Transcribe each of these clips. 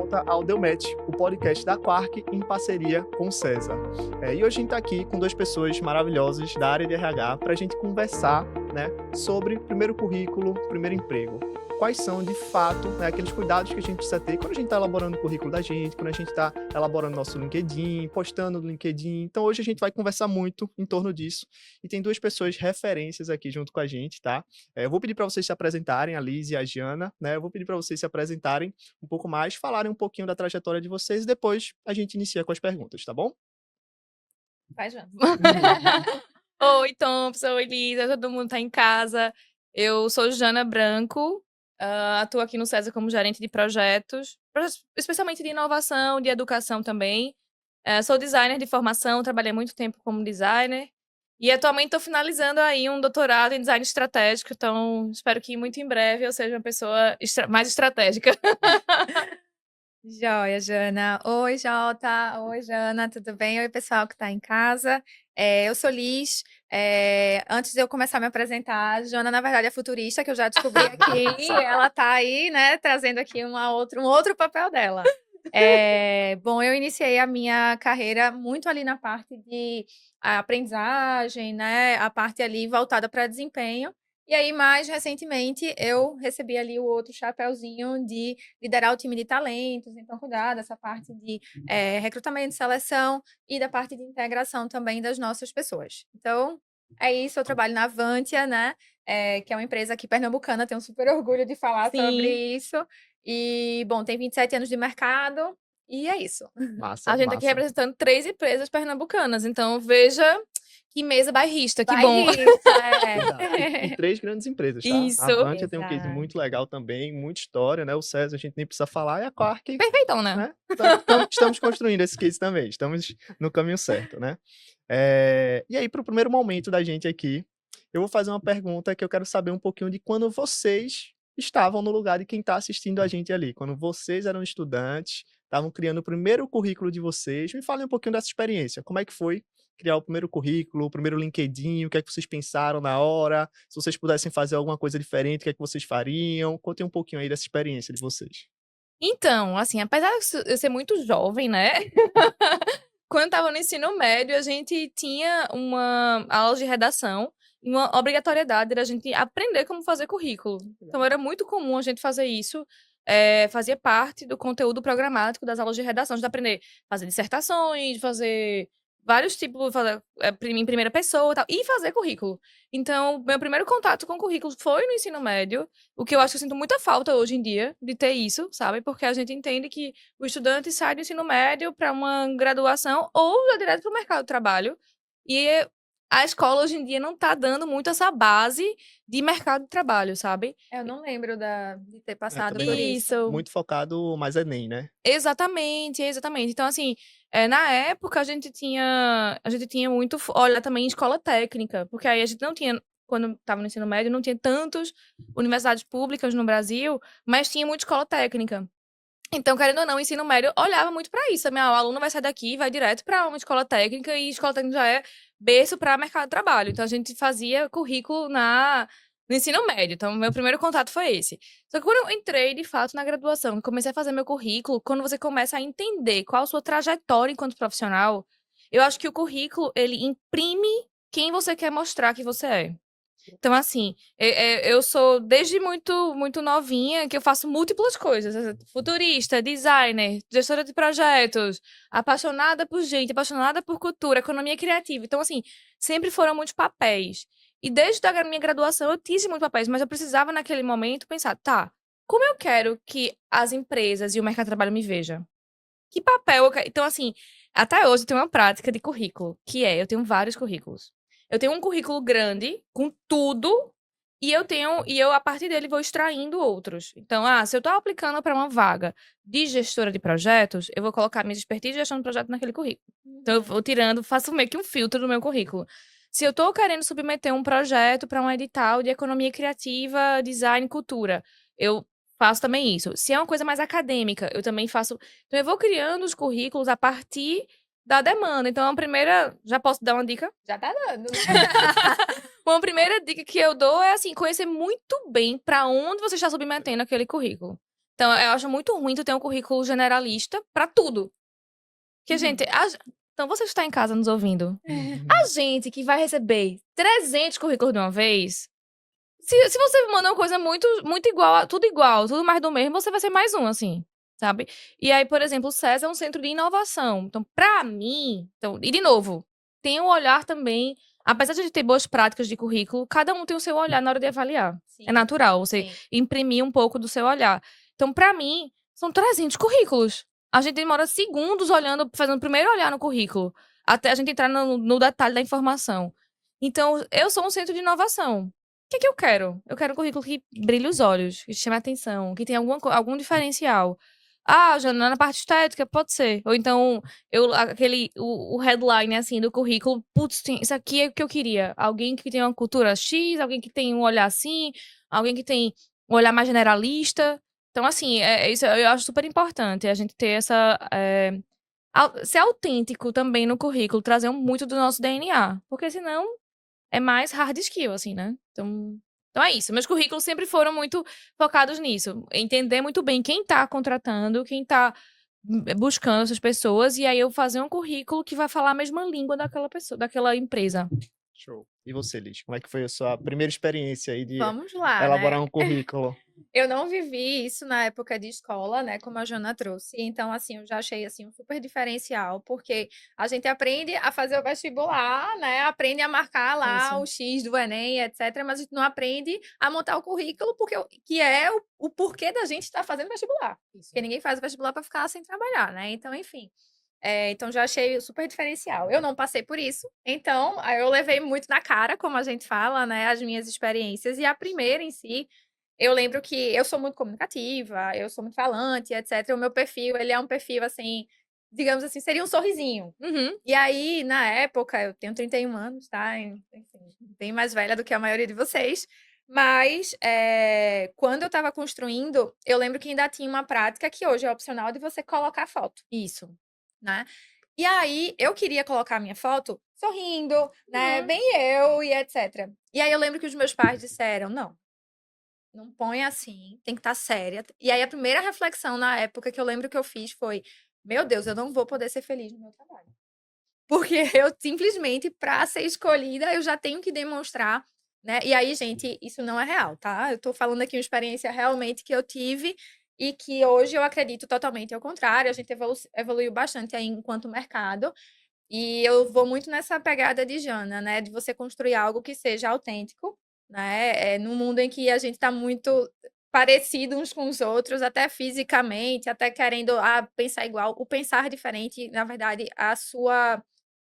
volta ao Deu Match, o podcast da Quark em parceria com o César. E hoje a gente está aqui com duas pessoas maravilhosas da área de RH para a gente conversar, né, sobre primeiro currículo, primeiro emprego. Quais são, de fato, né, aqueles cuidados que a gente precisa ter quando a gente está elaborando o currículo da gente, quando a gente está elaborando nosso LinkedIn, postando no LinkedIn. Então, hoje a gente vai conversar muito em torno disso. E tem duas pessoas referências aqui junto com a gente, tá? Eu vou pedir para vocês se apresentarem, a Liz e a Giana, né? Eu vou pedir para vocês se apresentarem um pouco mais, falarem um pouquinho da trajetória de vocês e depois a gente inicia com as perguntas, tá bom? Vai, Joana. Oi, Thompson, oi, Lisa, todo mundo tá em casa. Eu sou Jana Branco, atuo aqui no César como gerente de projetos, especialmente de inovação, de educação também. Sou designer de formação, trabalhei muito tempo como designer. E atualmente estou finalizando aí um doutorado em design estratégico, então espero que muito em breve eu seja uma pessoa mais estratégica. Joia, Jana. Oi, Jota. Oi, Jana. Tudo bem? Oi, pessoal que está em casa. Eu sou Liz. Antes de eu começar a me apresentar, a Jana, na verdade, é futurista, que eu já descobri aqui. E ela está aí, né, trazendo aqui um outro papel dela. Bom, eu iniciei a minha carreira muito ali na parte de aprendizagem, né, a parte ali voltada para desempenho. E aí, mais recentemente, eu recebi ali o outro chapéuzinho de liderar o time de talentos, então cuidar dessa parte de recrutamento, seleção e da parte de integração também das nossas pessoas. Então, é isso, eu trabalho na Avantia, né? Que é uma empresa aqui pernambucana, tenho super orgulho de falar sobre isso. E, bom, tem 27 anos de mercado e é isso. Massa, A gente tá aqui massa. representando 3 empresas pernambucanas, então veja que mesa bairrista, que bom. Bairrista, E três grandes empresas, tá? Isso. A Avantia tem um case Exato. muito legal também, muita história, né? O César a gente nem precisa falar, e a Quark, Perfeitão, né? né? Estamos construindo esse case também, estamos no caminho certo, né? E aí, para o primeiro momento da gente aqui, eu vou fazer uma pergunta que eu quero saber um pouquinho de quando vocês estavam no lugar de quem está assistindo a gente ali, quando vocês eram estudantes, estavam criando o primeiro currículo de vocês. Me falem um pouquinho dessa experiência, como é que foi criar o primeiro currículo, o primeiro LinkedIn, o que é que vocês pensaram na hora, se vocês pudessem fazer alguma coisa diferente, o que é que vocês fariam? Contem um pouquinho aí dessa experiência de vocês. Então, assim, apesar de eu ser muito jovem, né? Quando eu estava no ensino médio, a gente tinha uma aula de redação e uma obrigatoriedade da gente aprender como fazer currículo. Então, era muito comum a gente fazer isso. Fazia parte do conteúdo programático das aulas de redação, de aprender a fazer dissertações, fazer vários tipos, fazer em primeira pessoa e tal, e fazer currículo. Então, meu primeiro contato com currículo foi no ensino médio, o que eu acho que eu sinto muita falta hoje em dia de ter isso, sabe? Porque a gente entende que o estudante sai do ensino médio para uma graduação ou já direto para o mercado de trabalho. E a escola hoje em dia não está dando muito essa base de mercado de trabalho, sabe? Eu não lembro de ter passado Também por não. isso. Muito focado mais Enem, né? Exatamente, exatamente. Então, assim, na época a gente tinha muito olha também em escola técnica, porque aí a gente não tinha, quando estava no ensino médio, não tinha tantas universidades públicas no Brasil, mas tinha muita escola técnica. Então, querendo ou não, o ensino médio olhava muito para isso. O aluno vai sair daqui e vai direto para uma escola técnica, e escola técnica já é berço para mercado de trabalho. Então, a gente fazia currículo no ensino médio. Então, meu primeiro contato foi esse. Só que quando eu entrei, de fato, na graduação, e comecei a fazer meu currículo, quando você começa a entender qual a sua trajetória enquanto profissional, eu acho que o currículo, ele imprime quem você quer mostrar que você é. Então, assim, eu sou desde muito, muito novinha que eu faço múltiplas coisas. Futurista, designer, gestora de projetos, apaixonada por gente, apaixonada por cultura, economia criativa. Então, assim, sempre foram muitos papéis. E desde a minha graduação eu tive muitos papéis, mas eu precisava, naquele momento, pensar, tá, como eu quero que as empresas e o mercado de trabalho me vejam? Que papel eu quero? Então, assim, até hoje eu tenho uma prática de currículo, que eu tenho vários currículos. Eu tenho um currículo grande, com tudo, e eu, a partir dele, vou extraindo outros. Então, se eu tô aplicando para uma vaga de gestora de projetos, eu vou colocar minha expertise de gestão de projeto naquele currículo. Então, eu vou tirando, faço meio que um filtro do meu currículo. Se eu tô querendo submeter um projeto para um edital de economia criativa, design, cultura, eu faço também isso. Se é uma coisa mais acadêmica, eu também faço. Então, eu vou criando os currículos a partir da demanda. Então, a primeira. Já posso dar uma dica? Já tá dando, né? Uma primeira dica que eu dou é, assim, conhecer muito bem para onde você está submetendo aquele currículo. Então, eu acho muito ruim tu ter um currículo generalista pra tudo. Porque, gente, então você que está em casa nos ouvindo, a gente que vai receber 300 currículos de uma vez, se você manda uma coisa muito, muito igual, tudo mais do mesmo, você vai ser mais um, assim, sabe? E aí, por exemplo, o César é um centro de inovação. Então, pra mim, então, e de novo, tem um olhar também, apesar de ter boas práticas de currículo, cada um tem o seu olhar na hora de avaliar. Sim, É natural você sim. imprimir um pouco do seu olhar. Então, pra mim, são 300 currículos. A gente demora segundos olhando, fazendo o primeiro olhar no currículo, até a gente entrar no detalhe da informação. Então, eu sou um centro de inovação. O que eu quero? Eu quero um currículo que brilhe os olhos, que chame a atenção, que tenha algum diferencial. Ah, Jana, na parte estética, pode ser. Ou então, o headline, assim, do currículo, putz, isso aqui é o que eu queria. Alguém que tem uma cultura X, alguém que tem um olhar assim, alguém que tem um olhar mais generalista. Então, assim, isso eu acho super importante, a gente ter ser autêntico também no currículo, trazer muito do nosso DNA. Porque senão é mais hard skill, assim, né? Então é isso. Meus currículos sempre foram muito focados nisso. Entender muito bem quem tá contratando, quem tá buscando essas pessoas, e aí eu fazer um currículo que vai falar a mesma língua daquela pessoa, daquela empresa. Show. E você, Liz? Como é que foi a sua primeira experiência aí de Vamos lá, elaborar né? um currículo? Eu não vivi isso na época de escola, né, como a Jana trouxe. Então, assim, eu já achei assim um super diferencial, porque a gente aprende a fazer o vestibular, né, aprende a marcar lá o X do Enem, etc, mas a gente não aprende a montar o currículo, porque que é o porquê da gente estar fazendo vestibular. Isso. Porque ninguém faz o vestibular para ficar sem trabalhar, né? Então, enfim. Então já achei super diferencial. Eu não passei por isso, então aí eu levei muito na cara, como a gente fala, né, as minhas experiências. E a primeira em si, eu lembro que eu sou muito comunicativa, eu sou muito falante, etc. O meu perfil, ele é um perfil assim, digamos assim, seria um sorrisinho. Uhum. E aí, na época, eu tenho 31 anos, tá? Enfim, bem mais velha do que a maioria de vocês. Mas quando eu estava construindo, eu lembro que ainda tinha uma prática que hoje é opcional de você colocar foto. Isso. Né? E aí, eu queria colocar a minha foto sorrindo, né? Uhum. Bem eu e etc. E aí, eu lembro que os meus pais disseram: não põe assim, tem que estar séria. E aí, a primeira reflexão na época que eu lembro que eu fiz foi: meu Deus, eu não vou poder ser feliz no meu trabalho. Porque eu simplesmente, para ser escolhida, eu já tenho que demonstrar, né? E aí, gente, isso não é real, tá? Eu tô falando aqui uma experiência realmente que eu tive e que hoje eu acredito totalmente ao contrário. A gente evoluiu bastante aí enquanto mercado. E eu vou muito nessa pegada de Jana, né? De você construir algo que seja autêntico, né? Num mundo em que a gente está muito parecido uns com os outros, até fisicamente, até querendo pensar igual. O pensar diferente, na verdade,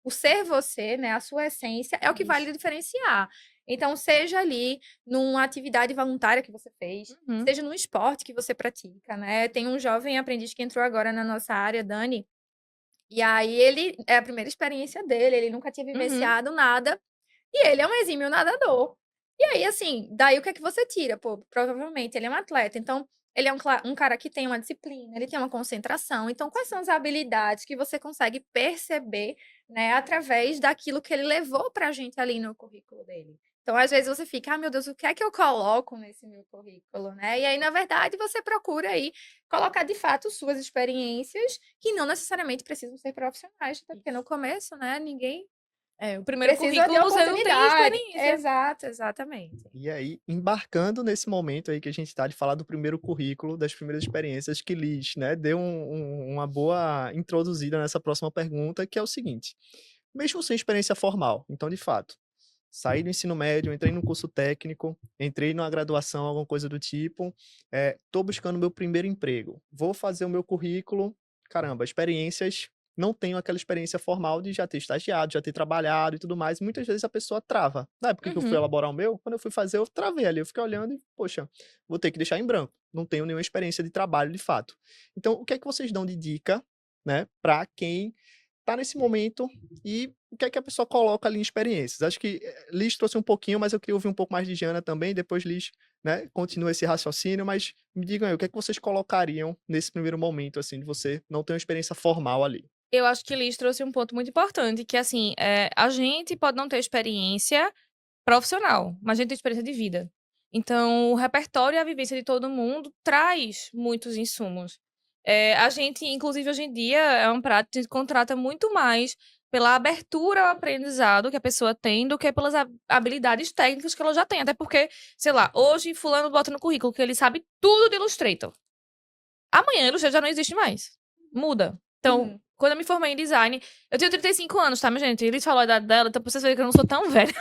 o ser você, né? A sua essência é o que vai lhe diferenciar. Então, seja ali numa atividade voluntária que você fez, Uhum. seja num esporte que você pratica, né? Tem um jovem aprendiz que entrou agora na nossa área, Dani, e aí ele é a primeira experiência dele, ele nunca tinha Uhum. vivenciado nada, e ele é um exímio nadador. E aí, assim, daí o que é que você tira? Pô, provavelmente ele é um atleta, então ele é um cara que tem uma disciplina, ele tem uma concentração. Então, quais são as habilidades que você consegue perceber, né, através daquilo que ele levou pra gente ali no currículo dele? Então, às vezes você fica, meu Deus, o que é que eu coloco nesse meu currículo, né? E aí, na verdade, você procura aí colocar de fato suas experiências, que não necessariamente precisam ser profissionais, até porque no começo, né, ninguém O primeiro precisa de currículo você não tem oportunidade. experiência. Exato, exatamente. E aí, embarcando nesse momento aí que a gente está de falar do primeiro currículo, das primeiras experiências, que Liz, né, deu uma boa introduzida nessa próxima pergunta, que é o seguinte: mesmo sem experiência formal, então, de fato, saí do ensino médio, entrei num curso técnico, entrei numa graduação, alguma coisa do tipo, tô buscando meu primeiro emprego, vou fazer o meu currículo, caramba, experiências, não tenho aquela experiência formal de já ter estagiado, já ter trabalhado e tudo mais, muitas vezes a pessoa trava. Na época que eu fui Uhum. elaborar o meu, quando eu fui fazer, eu travei ali, eu fiquei olhando e, poxa, vou ter que deixar em branco, não tenho nenhuma experiência de trabalho de fato. Então, o que é que vocês dão de dica, né, para quem tá nesse momento e o que é que a pessoa coloca ali em experiências? Acho que Liz trouxe um pouquinho, mas eu queria ouvir um pouco mais de Jana também, depois Liz, né, continua esse raciocínio, mas me digam aí, o que é que vocês colocariam nesse primeiro momento, assim, de você não ter uma experiência formal ali? Eu acho que Liz trouxe um ponto muito importante, que assim, a gente pode não ter experiência profissional, mas a gente tem experiência de vida. Então, o repertório e a vivência de todo mundo traz muitos insumos. A gente, inclusive, hoje em dia, é um prato que a gente contrata muito mais pela abertura ao aprendizado que a pessoa tem do que pelas habilidades técnicas que ela já tem. Até porque, sei lá, hoje fulano bota no currículo que ele sabe tudo de Illustrator. Amanhã Illustrator já não existe mais. Muda. Então, quando eu me formei em design, eu tenho 35 anos, tá, minha gente? Eles falaram a idade dela, então pra vocês verem que eu não sou tão velha.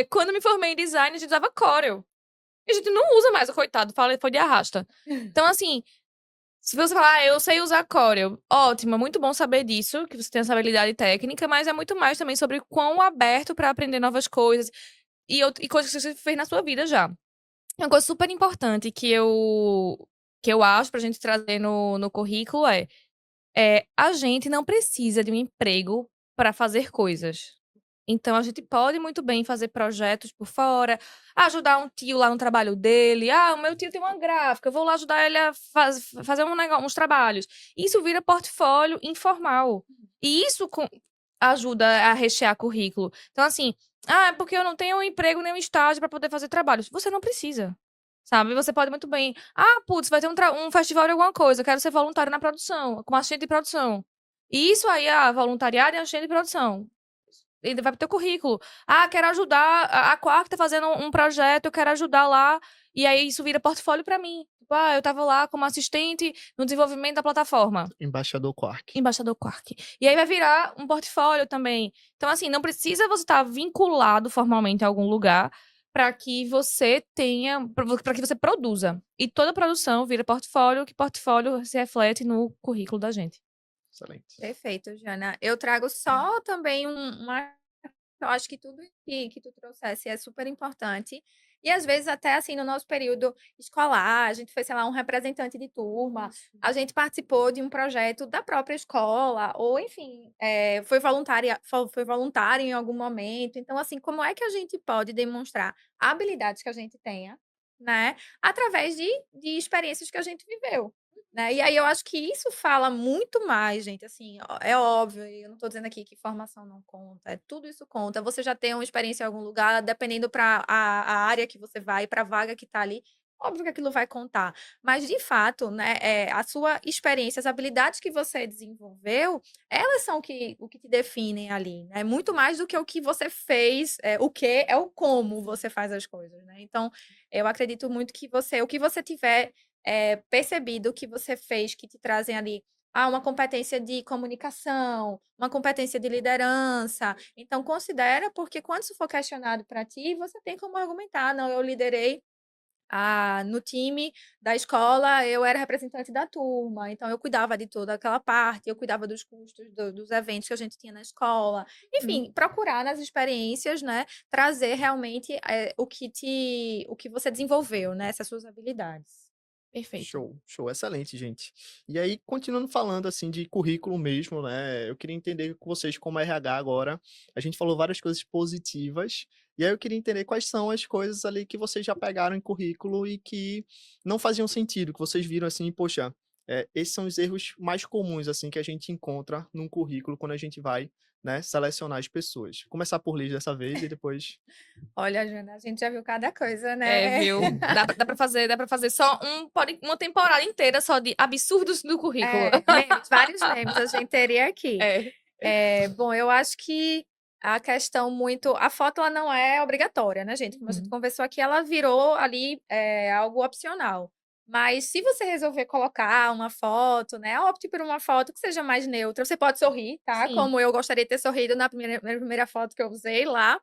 Quando eu me formei em design, a gente usava Corel. E a gente não usa mais, o coitado, foi de arrasta. Então, assim, se você falar, eu sei usar Corel, ótimo, é muito bom saber disso, que você tem essa habilidade técnica, mas é muito mais também sobre quão aberto para aprender novas coisas e coisas que você fez na sua vida já. Uma coisa super importante que eu acho pra gente trazer no currículo a gente não precisa de um emprego para fazer coisas. Então, a gente pode muito bem fazer projetos por fora, ajudar um tio lá no trabalho dele. O meu tio tem uma gráfica, eu vou lá ajudar ele a fazer uns trabalhos. Isso vira portfólio informal. E isso ajuda a rechear currículo. Então, assim, é porque eu não tenho um emprego nem um estágio para poder fazer trabalhos. Você não precisa. Sabe? Você pode muito bem. Putz, vai ter um festival de alguma coisa, eu quero ser voluntário na produção, como assistente de produção. E isso aí, voluntariado e assistente de produção. Ele vai pro teu currículo. Quero ajudar. A Quark tá fazendo um projeto, eu quero ajudar lá. E aí isso vira portfólio pra mim. Tipo, eu tava lá como assistente no desenvolvimento da plataforma. Embaixador Quark. Embaixador Quark. E aí vai virar um portfólio também. Então, assim, não precisa você estar vinculado formalmente a algum lugar para que você tenha, para que você produza. E toda produção vira portfólio, que portfólio se reflete no currículo da gente. Excelente. Perfeito, Jana. Eu trago só também uma. Eu acho que tudo que tu trouxesse é super importante. E às vezes, até assim, no nosso período escolar, a gente foi, sei lá, um representante de turma, a gente participou de um projeto da própria escola, ou enfim, foi voluntária em algum momento. Então, assim, como é que a gente pode demonstrar habilidades que a gente tenha, né? Através de experiências que a gente viveu. Né? E aí eu acho que isso fala muito mais, gente, assim, é óbvio, e eu não estou dizendo aqui que formação não conta, tudo isso conta. Você já tem uma experiência em algum lugar, dependendo para a área que você vai, para a vaga que está ali, óbvio que aquilo vai contar. Mas, de fato, né, a sua experiência, as habilidades que você desenvolveu, elas são o que te definem ali, né? Muito mais do que o que você fez, o que é o como você faz as coisas, né? Então, eu acredito muito que o que você tiver percebido que você fez, que te trazem ali uma competência de comunicação, uma competência de liderança. Então, considera, porque quando isso for questionado para ti, você tem como argumentar. Não, eu liderei no time da escola, eu era representante da turma, então eu cuidava de toda aquela parte, eu cuidava dos custos dos eventos que a gente tinha na escola. Enfim, procurar nas experiências, né, trazer realmente o que você desenvolveu, né, essas suas habilidades. Perfeito. Show, show, excelente, gente. E aí, continuando falando assim de currículo mesmo, né? Eu queria entender com vocês como RH agora. A gente falou várias coisas positivas, e aí eu queria entender quais são as coisas ali que vocês já pegaram em currículo e que não faziam sentido, que vocês viram assim, poxa, esses são os erros mais comuns assim que a gente encontra num currículo quando a gente vai, né, selecionar as pessoas. Vou começar por Liz dessa vez e depois. Olha, Jana, a gente já viu cada coisa, né? Viu? Dá pra fazer só uma temporada inteira só de absurdos do currículo. Memes, vários memes a gente teria aqui. Bom, eu acho que a questão muito. A foto ela não é obrigatória, né, gente? Como a gente conversou aqui, ela virou ali algo opcional. Mas se você resolver colocar uma foto, né? Opte por uma foto que seja mais neutra. Você pode sorrir, tá? Sim. Como eu gostaria de ter sorrido na primeira foto que eu usei lá.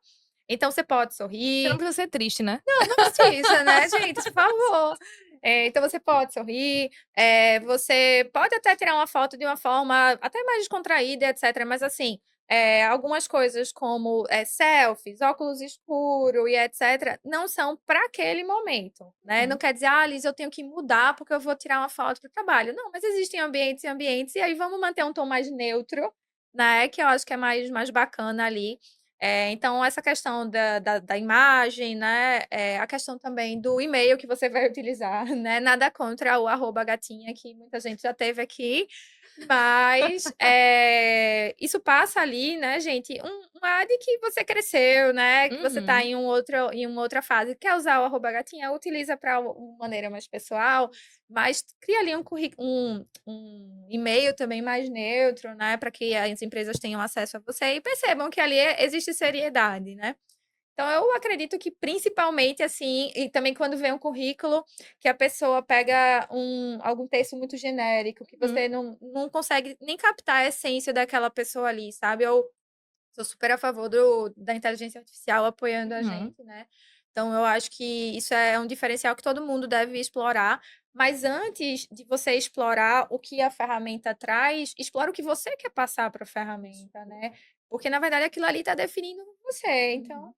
Então você pode Você sorrir. não precisa ser triste, né? Não precisa, né, gente? Por favor. Então você pode sorrir, você pode até tirar uma foto de uma forma até mais descontraída, etc. Mas assim, algumas coisas como selfies, óculos escuro e etc., não são para aquele momento, né? Não quer dizer, Liz, eu tenho que mudar porque eu vou tirar uma foto para o trabalho. Não, mas existem ambientes e ambientes, e aí vamos manter um tom mais neutro, né? Que eu acho que é mais bacana ali. Então, essa questão da imagem, né? A questão também do e-mail que você vai utilizar, né? Nada contra o @gatinha, que muita gente já teve aqui, mas isso passa ali, né, gente, um ad que você cresceu, né? Que você tá Uhum. em uma outra fase, quer usar o @gatinha, utiliza para uma maneira mais pessoal, mas cria ali um e-mail também mais neutro, né? Para que as empresas tenham acesso a você e percebam que ali existe seriedade, né? Então, eu acredito que principalmente assim, e também quando vem um currículo, que a pessoa pega algum texto muito genérico, que você não consegue nem captar a essência daquela pessoa ali, sabe? Eu sou super a favor da inteligência artificial apoiando a Uhum. gente, né? Então, eu acho que isso é um diferencial que todo mundo deve explorar. Mas antes de você explorar o que a ferramenta traz, explora o que você quer passar para a ferramenta, né? Porque, na verdade, aquilo ali está definindo você. Então,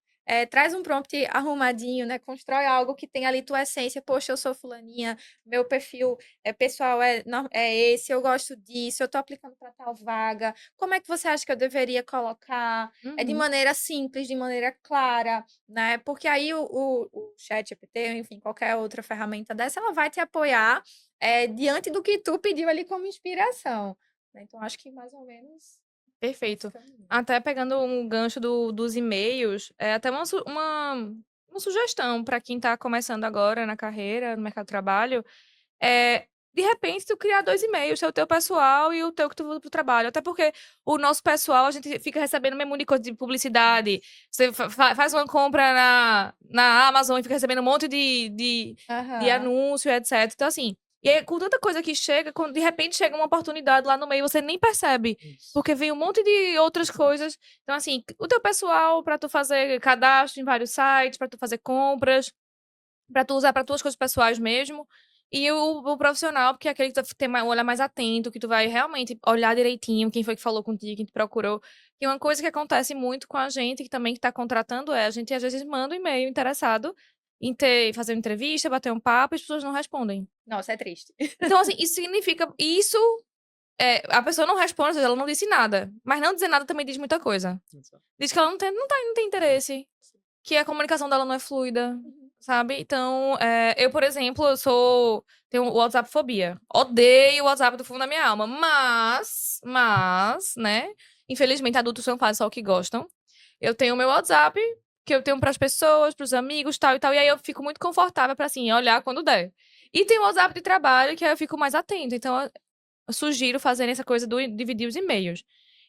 traz um prompt arrumadinho, né? Constrói algo que tem ali tua essência. Poxa, eu sou fulaninha, meu perfil pessoal é esse, eu gosto disso, eu estou aplicando para tal vaga. Como é que você acha que eu deveria colocar? De Uhum. maneira simples, de maneira clara, né? Porque aí o ChatGPT, enfim, qualquer outra ferramenta dessa, ela vai te apoiar diante do que tu pediu ali como inspiração, né? Então, acho que mais ou menos nesse Perfeito. caminho. Até pegando um gancho dos e-mails, é até uma sugestão para quem está começando agora na carreira, no mercado de trabalho, é, de repente, tu criar 2 e-mails, o teu pessoal e o teu que tu usa pro trabalho. Até porque o nosso pessoal, a gente fica recebendo mesmo de coisa de publicidade. Você faz uma compra na Amazon e fica recebendo um monte de Aham. anúncio, etc. Então, assim, e aí, com tanta coisa que chega, quando de repente chega uma oportunidade lá no meio, você nem percebe. Isso. Porque vem um monte de outras coisas. Então, assim, o teu pessoal, para tu fazer cadastro em vários sites, para tu fazer compras, para tu usar para tuas coisas pessoais mesmo. E o profissional, porque é aquele que tu tem um olhar mais atento, que tu vai realmente olhar direitinho quem foi que falou contigo, quem te procurou. E uma coisa que acontece muito com a gente, que também está contratando, é a gente às vezes manda um e-mail interessado em fazer uma entrevista, bater um papo, e as pessoas não respondem. Nossa, é triste. Então, assim, isso significa. Isso. A pessoa não responde, ou seja, ela não disse nada. Mas não dizer nada também diz muita coisa. Exato. Diz que ela não tem interesse. Que a comunicação dela não é fluida, Uhum. sabe? Então, eu, por exemplo, tenho WhatsApp fobia. Odeio o WhatsApp do fundo da minha alma. Mas, né? Infelizmente, adultos não fazem só o que gostam. Eu tenho o meu WhatsApp, que eu tenho pras pessoas, pros amigos, tal e tal. E aí eu fico muito confortável pra, assim, olhar quando der. E tem o WhatsApp de trabalho, que aí eu fico mais atento. Então, eu sugiro fazerem essa coisa do dividir os e-mails.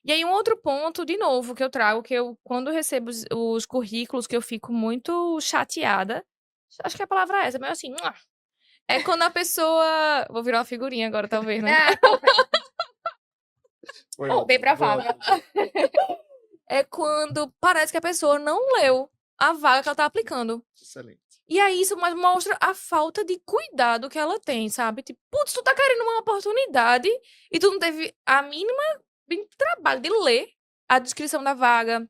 E aí, um outro ponto, de novo, que eu trago, que eu, quando eu recebo os currículos, que eu fico muito chateada. Acho que a palavra é essa, mas assim, é quando a pessoa. Vou virar uma figurinha agora, talvez, né? Foi Oh, bem ótimo. Foi provável. ótimo. É quando parece que a pessoa não leu a vaga que ela tá aplicando. Excelente. E aí, isso mais mostra a falta de cuidado que ela tem, sabe? Tipo, putz, tu tá querendo uma oportunidade e tu não teve a mínima trabalho de ler a descrição da vaga,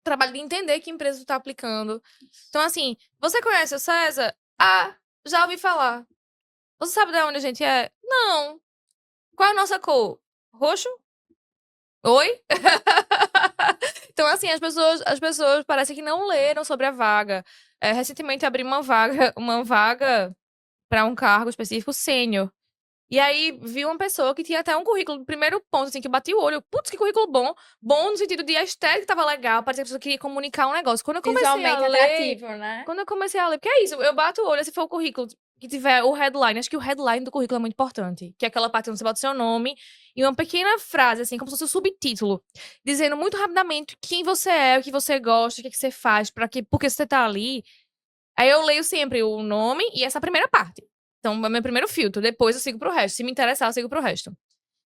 trabalho de entender que empresa tu tá aplicando. Então, assim, você conhece o César? Ah, já ouvi falar. Você sabe de onde a gente é? Não. Qual é a nossa cor? Roxo? Oi? Então, assim, as pessoas parecem que não leram sobre a vaga. Recentemente abri uma vaga para um cargo específico sênior. E aí vi uma pessoa que tinha até um currículo, primeiro ponto, assim, que eu bati o olho. Putz, que currículo bom. Bom no sentido de a estética tava legal, parecia que a pessoa queria comunicar um negócio. Visualmente atrativo, né? Porque é isso, eu bato o olho, se for o currículo que tiver o headline, acho que o headline do currículo é muito importante, que é aquela parte onde você bota o seu nome e uma pequena frase, assim, como se fosse o subtítulo, dizendo muito rapidamente quem você é, o que você gosta, o que você faz, por que você tá ali. Aí eu leio sempre o nome e essa primeira parte. Então, é o meu primeiro filtro. Depois eu sigo pro resto. Se me interessar, eu sigo pro resto.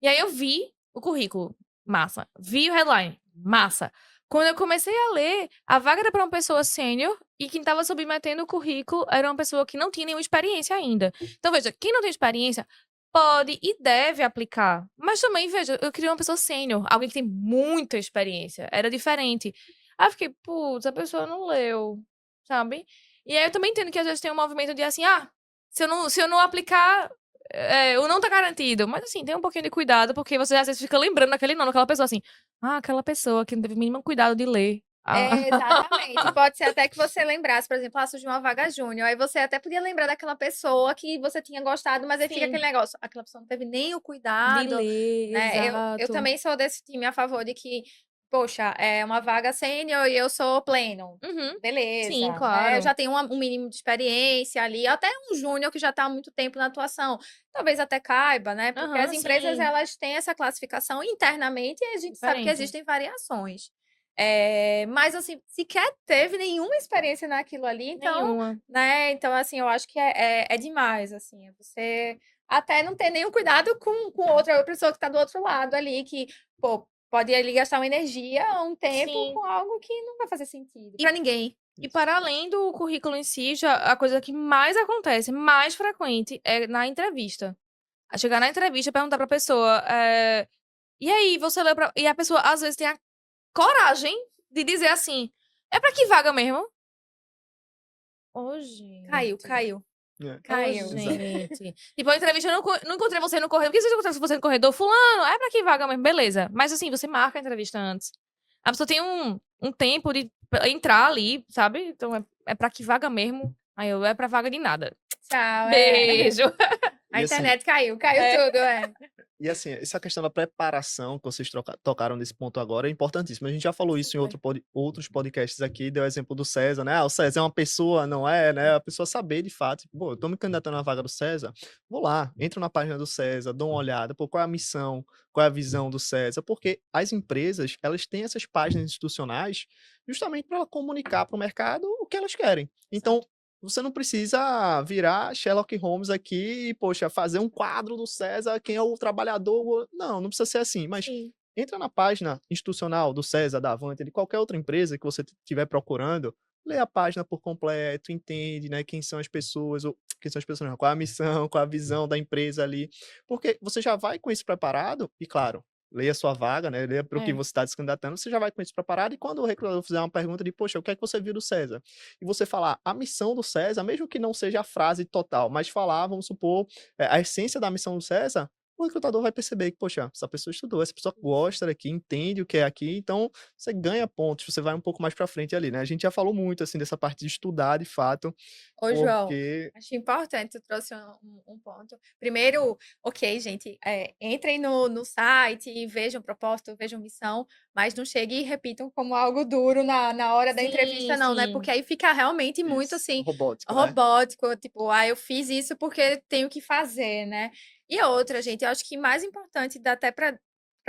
E aí eu vi o currículo. Massa. Vi o headline. Massa. Quando eu comecei a ler, a vaga era para uma pessoa sênior e quem estava submetendo o currículo era uma pessoa que não tinha nenhuma experiência ainda. Então, veja, quem não tem experiência pode e deve aplicar. Mas também, veja, eu queria uma pessoa sênior, alguém que tem muita experiência. Era diferente. Aí eu fiquei, putz, a pessoa não leu, sabe? E aí eu também entendo que às vezes tem um movimento de assim, se eu não aplicar, o não tá garantido. Mas assim, tem um pouquinho de cuidado, porque você às vezes fica lembrando daquele nome, daquela pessoa assim. Ah, aquela pessoa que não teve o mínimo cuidado de ler Exatamente. Pode ser até que você lembrasse, por exemplo, surgiu uma vaga júnior, aí você até podia lembrar daquela pessoa que você tinha gostado, mas aí fica Sim, aquele negócio, aquela pessoa não teve nem o de cuidado, ler, né? Eu exato. também sou desse time a favor de que, poxa, é uma vaga sênior e eu sou pleno. Uhum. Sim, Beleza, né? Eu claro. já tenho um mínimo de experiência ali, até um júnior que já está há muito tempo na atuação. Talvez até caiba, né? Porque as Aham, empresas, sim. elas têm essa classificação internamente e a gente sabe que Diferente. existem variações. Mas, assim, sequer teve nenhuma experiência naquilo ali, então, Nenhuma. né? Então, assim, eu acho que é demais, assim, você até não ter nenhum cuidado com outra pessoa que está do outro lado ali, que, pô, pode ali gastar uma energia, um tempo Sim. com algo que não vai fazer sentido E para ninguém. E Isso. para além do currículo em si, já a coisa que mais acontece, mais frequente, é na entrevista. A chegar na entrevista e perguntar pra pessoa, e aí, você leu pra... E a pessoa, às vezes, tem a coragem de dizer assim, é pra que vaga mesmo? Ô, Caiu, gente. caiu, É, Ô, caiu. exato. gente. Tipo, a entrevista, eu não encontrei você no corredor. Por que você encontrou você no corredor? Fulano, é pra que vaga mesmo? Beleza. Mas assim, você marca a entrevista antes. A pessoa tem um tempo de entrar ali, sabe? Então, é pra que vaga mesmo? Aí eu, é pra vaga de nada. Tchau, Beijo. A E assim, internet caiu É. tudo, é. E assim, essa questão da preparação que vocês tocaram nesse ponto agora é importantíssima. A gente já falou isso em Super. outros podcasts aqui, deu o exemplo do César, né? Ah, o César é uma pessoa, não é, né? A pessoa saber de fato, tipo, pô, eu tô me candidatando na vaga do César, vou lá, entro na página do César, dou uma olhada, pô, qual é a missão, qual é a visão do César, porque as empresas, elas têm essas páginas institucionais justamente para comunicar para o mercado o que elas querem. Então, você não precisa virar Sherlock Holmes aqui e, poxa, fazer um quadro do César, quem é o trabalhador. Não, não precisa ser assim, mas Sim. entra na página institucional do César, da Avante, de qualquer outra empresa que você estiver procurando, lê a página por completo, entende, né, quem são as pessoas, ou quem são as pessoas, não, qual é a missão, qual é a visão da empresa ali, porque você já vai com isso preparado e, claro, leia a sua vaga, né, leia para o que É. você está se candidatando, você já vai com isso preparado e quando o recrutador fizer uma pergunta de, poxa, o que é que você viu do César? E você falar a missão do César, mesmo que não seja a frase total, mas falar, vamos supor, a essência da missão do César, o recrutador vai perceber que, poxa, essa pessoa estudou, essa pessoa gosta daqui, entende o que é aqui, então você ganha pontos, você vai um pouco mais para frente ali, né? A gente já falou muito, assim, dessa parte de estudar, de fato, Ô, João, porque acho importante, tu trouxe um ponto. Primeiro, ok, gente, entrem no site e vejam propósito, vejam missão, mas não cheguem e repitam como algo duro na hora da Sim, entrevista, não, né? Porque sim. aí fica realmente muito isso, assim, robótico, né? robótico, tipo, eu fiz isso porque tenho que fazer, né? E outra, gente, eu acho que mais importante, dá até para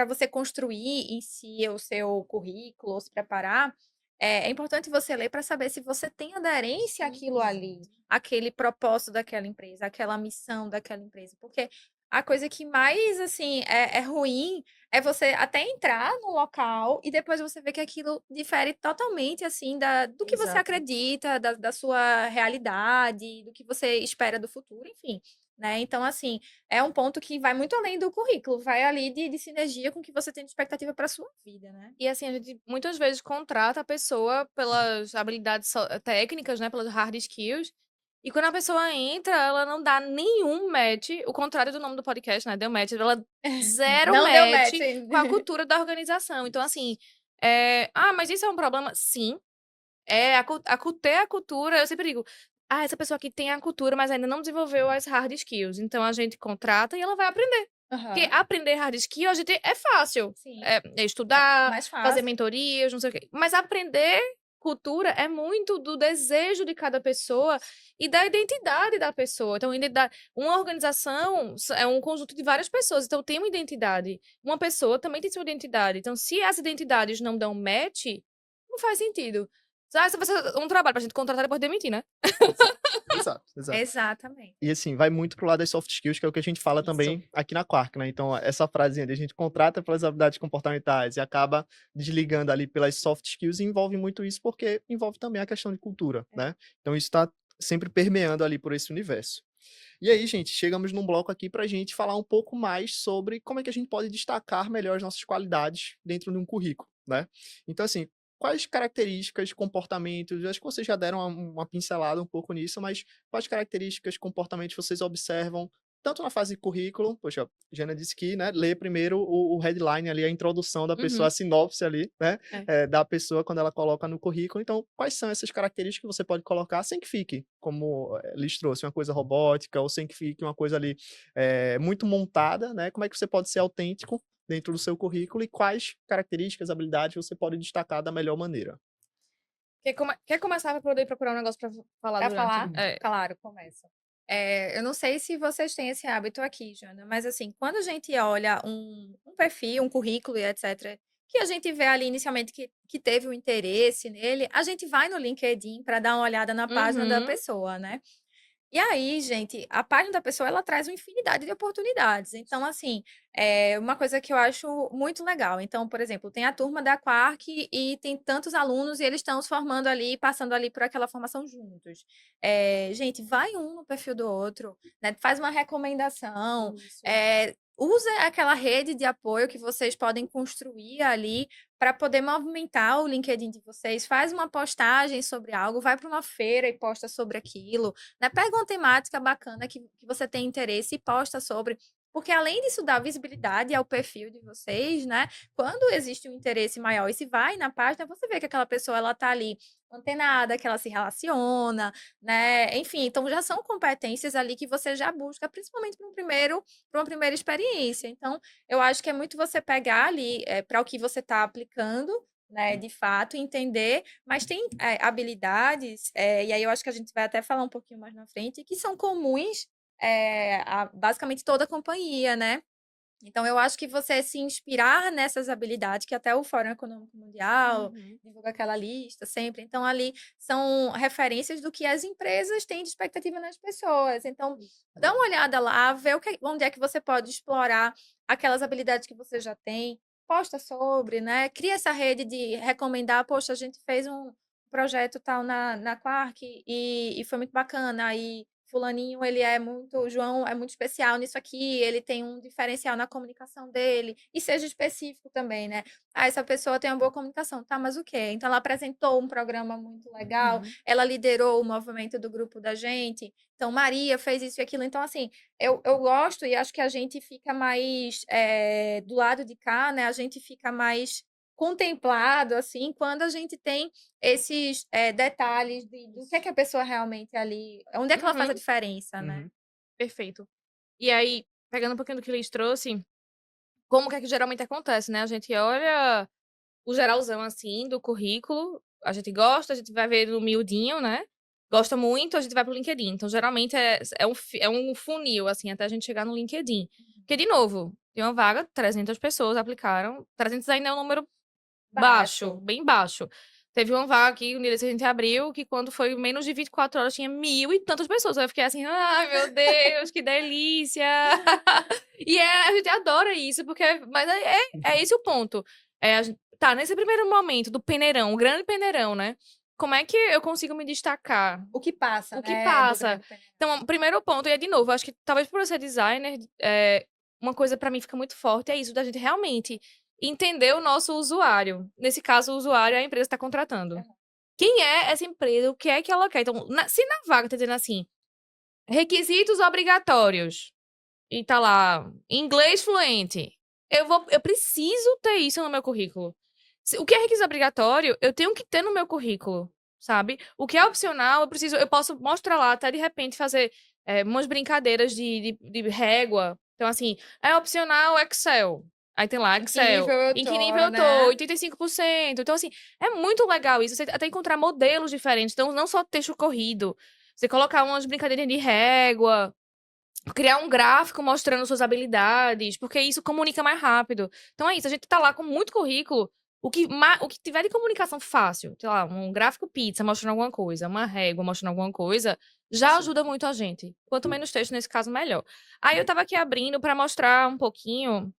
você construir em si o seu currículo, ou se preparar. É importante você ler para saber se você tem aderência àquilo ali, aquele propósito daquela empresa, aquela missão daquela empresa. Porque a coisa que mais, assim, é ruim é você até entrar no local e depois você ver que aquilo difere totalmente, assim, do que você Exato. acredita, da sua realidade, do que você espera do futuro, enfim. Né? Então, assim, é um ponto que vai muito além do currículo, vai ali de sinergia com o que você tem de expectativa para sua vida, né? E assim, a gente muitas vezes contrata a pessoa pelas habilidades técnicas, né? Pelas hard skills. E quando a pessoa entra, ela não dá nenhum match, o contrário do nome do podcast, né? Deu match, ela zero Não deu match match. com a cultura da organização. Então, assim, mas isso é um problema? Sim. Ter a cultura, eu sempre digo, essa pessoa aqui tem a cultura, mas ainda não desenvolveu as hard skills. Então a gente contrata e ela vai aprender. Porque Aham, aprender hard skill a gente é fácil. sim. É É estudar, mais fazer fácil. mentorias, não sei o quê. Mas aprender cultura é muito do desejo de cada pessoa e da identidade da pessoa. Então, uma organização é um conjunto de várias pessoas, então tem uma identidade. Uma pessoa também tem sua identidade. Então, se as identidades não dão match, não faz sentido. Isso vai ser um trabalho pra gente contratar e depois demitir, né? exato, exato. Exatamente. E assim, vai muito pro lado das soft skills, que é o que a gente fala Isso. também aqui na Quark, né? Então, essa frasinha de a gente contrata pelas habilidades comportamentais e acaba desligando ali pelas soft skills e envolve muito isso, porque envolve também a questão de cultura, É. né? Então, isso está sempre permeando ali por esse universo. E aí, gente, chegamos num bloco aqui para a gente falar um pouco mais sobre como é que a gente pode destacar melhor as nossas qualidades dentro de um currículo, né? Então, assim, quais características, comportamentos, eu acho que vocês já deram uma pincelada um pouco nisso, mas quais características, comportamentos vocês observam tanto na fase de currículo, poxa, a Jana disse que, né, ler primeiro o headline ali, a introdução da pessoa, Uhum. a sinopse ali, né, É. da pessoa quando ela coloca no currículo. Então, quais são essas características que você pode colocar sem que fique, como Liz trouxe, uma coisa robótica, ou sem que fique uma coisa ali muito montada, né? Como é que você pode ser autêntico dentro do seu currículo e quais características, habilidades você pode destacar da melhor maneira? Quer começar pra poder procurar um negócio pra falar Pra durante? falar? Claro, começa. Eu não sei se vocês têm esse hábito aqui, Jana, mas assim, quando a gente olha um perfil, um currículo e etc., que a gente vê ali inicialmente que teve um interesse nele, a gente vai no LinkedIn para dar uma olhada na página da Uhum. pessoa, né? E aí, gente, a página da pessoa, ela traz uma infinidade de oportunidades. Então, assim, é uma coisa que eu acho muito legal. Então, por exemplo, tem a turma da Quark e tem tantos alunos e eles estão se formando ali, passando ali por aquela formação juntos. Gente, vai um no perfil do outro, né? Faz uma recomendação, Isso. usa aquela rede de apoio que vocês podem construir ali para poder movimentar o LinkedIn de vocês. Faz uma postagem sobre algo, vai para uma feira e posta sobre aquilo, né? Pega uma temática bacana que você tem interesse e posta sobre. Porque além disso dar visibilidade ao perfil de vocês, né? Quando existe um interesse maior e se vai na página, você vê que aquela pessoa ela tá ali antenada, que ela se relaciona, né? Enfim, então já são competências ali que você já busca, principalmente para uma primeira experiência. Então, eu acho que é muito você pegar ali para o que você está aplicando, né, de fato, entender, mas tem habilidades, e aí eu acho que a gente vai até falar um pouquinho mais na frente, que são comuns a basicamente toda a companhia, né? Então, eu acho que você se inspirar nessas habilidades, que até o Fórum Econômico Mundial Uhum. divulga aquela lista sempre. Então, ali são referências do que as empresas têm de expectativa nas pessoas. Então, dá uma olhada lá, vê onde é que você pode explorar aquelas habilidades que você já tem, posta sobre, né? Cria essa rede de recomendar, poxa, a gente fez um projeto tal na Quark e foi muito bacana. Aí fulaninho, o João é muito especial nisso aqui, ele tem um diferencial na comunicação dele, e seja específico também, né? Ah, essa pessoa tem uma boa comunicação, tá, mas o quê? Então ela apresentou um programa muito legal, Uhum. ela liderou o movimento do grupo da gente, então Maria fez isso e aquilo, então assim, eu gosto e acho que a gente fica mais do lado de cá, né? A gente fica mais contemplado, assim, quando a gente tem esses detalhes do que é que a pessoa realmente ali, onde é que ela faz a Uhum. diferença, né? Uhum. Perfeito. E aí, pegando um pouquinho do que Liz trouxe, como que é que geralmente acontece, né? A gente olha o geralzão, assim, do currículo, a gente gosta, a gente vai ver no miudinho, né? Gosta muito, a gente vai pro LinkedIn. Então, geralmente, é um funil, assim, até a gente chegar no LinkedIn. Porque, de novo, tem uma vaga, 300 pessoas aplicaram. 300 ainda é um número baixo, Baixo. bem baixo. Teve uma vaga aqui, um dia desse a gente abriu, que quando foi menos de 24 horas tinha 1.000 e tantas pessoas. Aí eu fiquei assim, ai meu Deus, que delícia! E a gente adora isso, porque. Mas é esse o ponto. Tá, nesse primeiro momento do peneirão, o grande peneirão, né? Como é que eu consigo me destacar? O que passa, O que né, do passa? grande peneira. Então, o primeiro ponto, e de novo, acho que talvez por eu ser designer, uma coisa pra mim fica muito forte é isso, da gente realmente entender o nosso usuário. Nesse caso, o usuário é a empresa que está contratando. Uhum. Quem é essa empresa? O que é que ela quer? Então, se na vaga tá dizendo assim, requisitos obrigatórios, e tá lá, inglês fluente, eu preciso ter isso no meu currículo. O que é requisito obrigatório, eu tenho que ter no meu currículo, sabe? O que é opcional, eu posso mostrar lá, até de repente fazer umas brincadeiras de régua. Então, assim, é opcional Excel. Aí tem lá, Em que Excel. nível eu Em que nível tô, eu tô? né? 85%. Então, assim, é muito legal isso. Você até encontrar modelos diferentes. Então, não só texto corrido. Você colocar umas brincadeiras de régua, criar um gráfico mostrando suas habilidades, porque isso comunica mais rápido. Então é isso, a gente tá lá com muito currículo, o que tiver de comunicação fácil, sei lá, um gráfico pizza mostrando alguma coisa, uma régua mostrando alguma coisa, já ajuda muito a gente. Quanto menos texto, nesse caso, melhor. Aí eu tava aqui abrindo pra mostrar um pouquinho,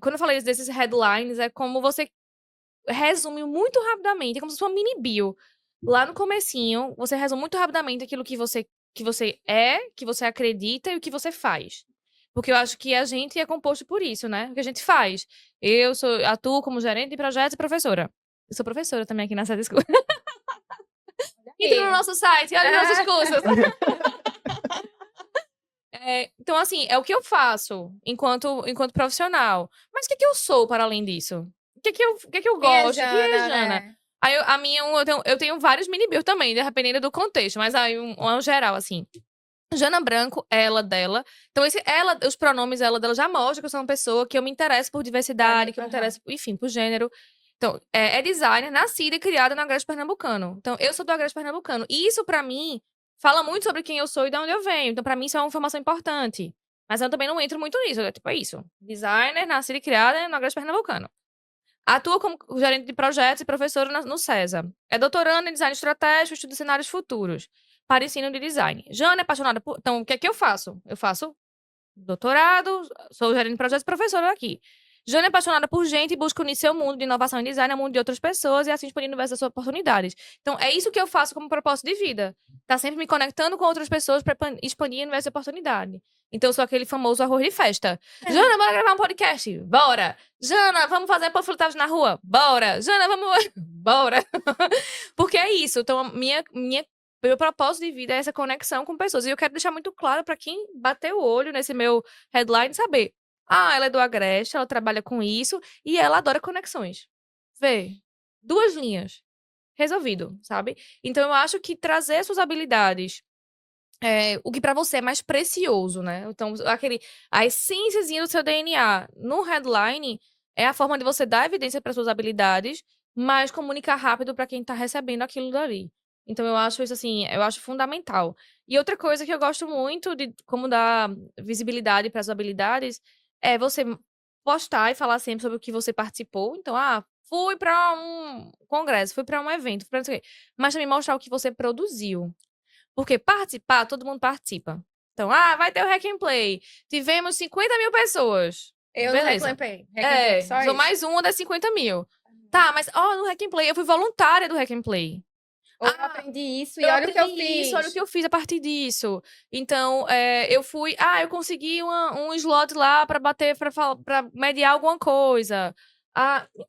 quando eu falei desses headlines, é como você resume muito rapidamente, é como se fosse uma mini bio. Lá no comecinho, você resume muito rapidamente aquilo que você é, que você acredita e o que você faz. Porque eu acho que a gente é composto por isso, né? O que a gente faz. Atuo como gerente de projetos e professora. Eu sou professora também aqui nessa discussão. Entra no nosso site, olha os nossos cursos. Então, assim, é o que eu faço enquanto profissional. Mas o que eu sou para além disso? O que eu Quem é gosto? Quem é Jana, Jana? né? Aí, a minha, eu tenho vários mini bios também, dependendo do contexto. Mas aí, um geral, assim. Jana Branco, ela, dela. Então, os pronomes ela, dela já mostram que eu sou uma pessoa que eu me interesso por diversidade, que eu me Aham. interesso, enfim, por gênero. Então, é designer, nascida e criada no Agreste Pernambucano. Então, eu sou do Agreste Pernambucano. E isso, pra mim, fala muito sobre quem eu sou e de onde eu venho. Então, pra mim, isso é uma informação importante. Mas eu também não entro muito nisso. É isso. Designer, nascida e criada no Agreste Pernambucano. Atua como gerente de projetos e professora no César. É doutoranda em design estratégico, estuda cenários futuros para ensino de design. Jana é apaixonada por. Então, o que é que eu faço? Eu faço doutorado, sou gerente de projetos e professora aqui. Jana é apaixonada por gente e busca unir seu mundo de inovação e design ao mundo de outras pessoas e assim expandir o universo das suas oportunidades. Então, é isso que eu faço como propósito de vida. Tá sempre me conectando com outras pessoas para expandir o universo de oportunidade. Então, eu sou aquele famoso arroz de festa. Jana, bora gravar um podcast? Bora! Jana, vamos fazer panfletagem na rua? Bora! Jana, vamos. Bora! Porque é isso. Então, meu propósito de vida é essa conexão com pessoas. E eu quero deixar muito claro para quem bateu o olho nesse meu headline saber. Ela é do Agreste, ela trabalha com isso e ela adora conexões. Vê, 2 linhas. Resolvido, sabe? Então eu acho que trazer suas habilidades, o que pra você é mais precioso, né? Então, a essênciazinha do seu DNA no headline é a forma de você dar evidência para suas habilidades, mas comunicar rápido para quem tá recebendo aquilo dali. Então, eu acho isso assim, eu acho fundamental. E outra coisa que eu gosto muito de como dar visibilidade para as habilidades é você postar e falar sempre sobre o que você participou. Então, fui para um congresso, fui para um evento, fui pra não sei o quê. Mas também mostrar o que você produziu. Porque participar, todo mundo participa. Então, vai ter o Hack and Play. Tivemos 50 mil pessoas. Eu não Beleza. reclamei, só Sou isso. mais uma das 50 mil. Tá, mas, no Hack and Play, eu fui voluntária do Hack and Play. Ou eu aprendi isso e Eu olha o que eu aprendi isso, olha o fiz. que eu fiz a partir disso. Então, eu fui. Eu consegui um slot lá pra bater, pra mediar alguma coisa.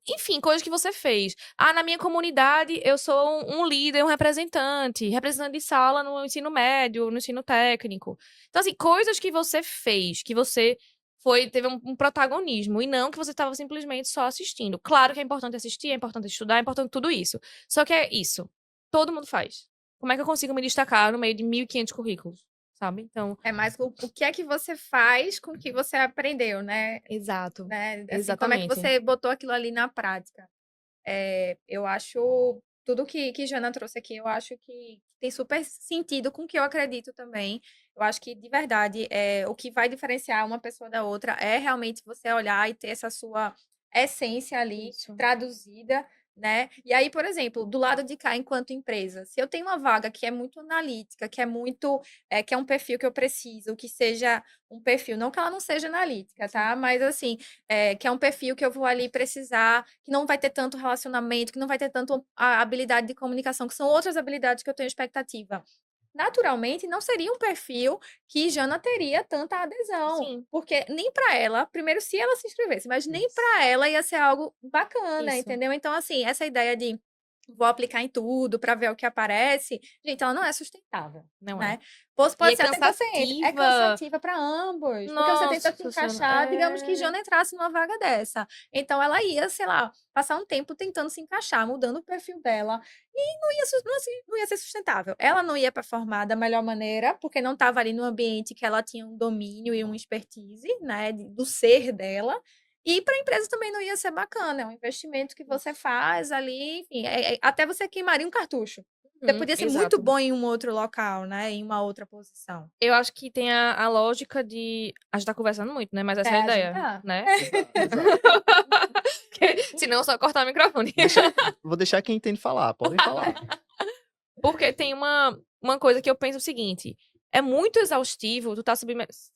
Enfim, coisas que você fez. Na minha comunidade, eu sou um líder, um representante de sala no ensino médio, no ensino técnico. Então, assim, coisas que você fez, que você teve um protagonismo, e não que você estava simplesmente só assistindo. Claro que é importante assistir, é importante estudar, é importante tudo isso. Só que é isso. Todo mundo faz. Como é que eu consigo me destacar no meio de 1.500 currículos, sabe? Então, É mais o que é que você faz com o que você aprendeu, né? exato. Né? Assim, como é que Exatamente. você botou aquilo ali na prática? Eu acho tudo que Jana trouxe aqui, eu acho que tem super sentido com o que eu acredito também. Eu acho que, de verdade, o que vai diferenciar uma pessoa da outra é realmente você olhar e ter essa sua essência ali Isso. traduzida, né? E aí, por exemplo, do lado de cá, enquanto empresa, se eu tenho uma vaga que é muito analítica, que é muito, que é um perfil que eu preciso, que seja um perfil, não que ela não seja analítica, tá? Mas assim, que é um perfil que eu vou ali precisar, que não vai ter tanto relacionamento, que não vai ter tanto a habilidade de comunicação, que são outras habilidades que eu tenho expectativa. Naturalmente, não seria um perfil que Jana teria tanta adesão, Sim. porque nem para ela, primeiro se ela se inscrevesse, mas nem Isso. para ela ia ser algo bacana, Isso. entendeu? Então, assim, essa ideia de vou aplicar em tudo para ver o que aparece, gente, ela não é sustentável, Não né? é. Pode E é ser até que você entre. É cansativa. cansativa para ambos, porque você tenta se Nossa Senhora. encaixar, digamos que Jana entrasse numa vaga dessa. Então ela ia, sei lá, passar um tempo tentando se encaixar, mudando o perfil dela, e não ia ser sustentável. Ela não ia performar da melhor maneira, porque não estava ali no ambiente que ela tinha um domínio e uma expertise, né, do ser dela. E para a empresa também não ia ser bacana, é um investimento que você faz ali, enfim, até você queimaria um cartucho. Você podia ser muito Exato. bom em um outro local, né, em uma outra posição. Eu acho que tem a lógica de. A gente tá conversando muito, né? Mas essa é a A gente ideia, tá. né? Exato. Senão eu só cortar o microfone. Vou deixar quem entende falar, podem falar. Porque tem uma coisa que eu penso o seguinte: é muito exaustivo tu tá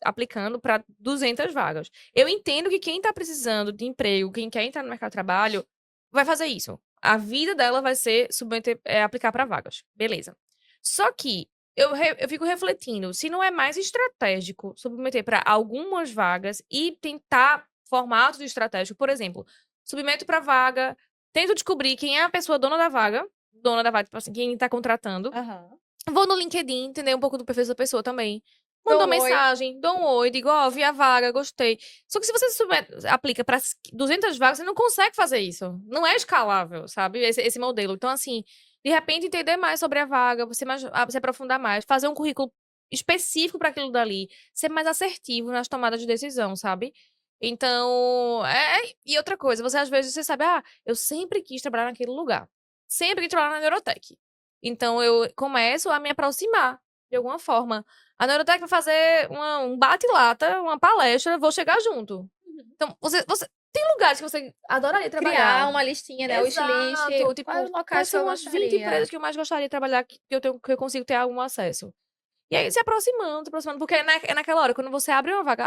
aplicando para 200 vagas. Eu entendo que quem tá precisando de emprego, quem quer entrar no mercado de trabalho, vai fazer isso. A vida dela vai ser aplicar para vagas. Beleza. Só que eu fico refletindo, se não é mais estratégico submeter para algumas vagas e tentar formatos estratégicos, por exemplo, submeto para vaga, tento descobrir quem é a pessoa dona da vaga, tipo assim, quem tá contratando. Aham. Vou no LinkedIn, entender um pouco do perfil da pessoa também. Mandou Dou um oi. mensagem, dou um oi, digo, ó, vi a vaga, gostei. Só que se você aplica para 200 vagas, você não consegue fazer isso. Não é escalável, sabe? Esse modelo. Então, assim, de repente, entender mais sobre a vaga, se aprofundar mais, fazer um currículo específico para aquilo dali, ser mais assertivo nas tomadas de decisão, sabe? Então, e outra coisa, você às vezes você sabe, eu sempre quis trabalhar naquele lugar. Sempre quis trabalhar na Neurotech. Então, eu começo a me aproximar de alguma forma. A Neurotech vai fazer um bate-lata, uma palestra, vou chegar junto. Então, você tem lugares que você adoraria Criar trabalhar. uma listinha, né? O wishlist. Exato. Quais Tipo, locais quais que eu são as 20 empresas gostaria? que eu mais gostaria de trabalhar que eu consigo ter algum acesso? E aí, se aproximando, porque é naquela hora, quando você abre uma vaga,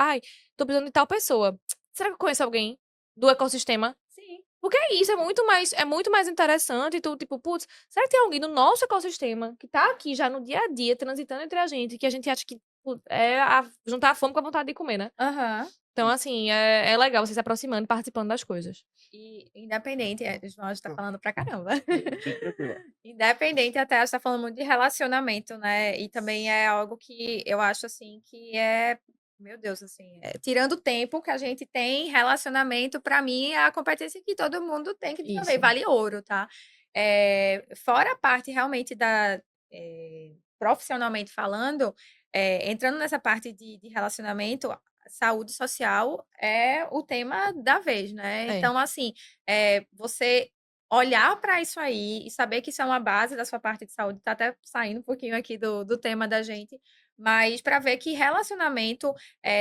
tô precisando de tal pessoa. Será que eu conheço alguém do ecossistema? Sim. Porque é isso, é muito mais interessante. E tu, tipo, putz, será que tem alguém do nosso ecossistema que tá aqui já no dia a dia, transitando entre a gente, que a gente acha que putz, juntar a fome com a vontade de comer, né? Aham. Então, assim, é legal você se aproximando e participando das coisas. E independente, João está falando pra caramba. Fique tranquila. Independente, até está falando muito de relacionamento, né? E também é algo que eu acho assim que meu Deus, assim, tirando o tempo que a gente tem, relacionamento, para mim, é a competência que todo mundo tem que desenvolver, Isso. vale ouro, tá? Fora a parte realmente profissionalmente falando, entrando nessa parte de relacionamento, saúde social é o tema da vez, né? É. Então, assim, você olhar para isso aí e saber que isso é uma base da sua parte de saúde, tá até saindo um pouquinho aqui do tema da gente, mas para ver que relacionamento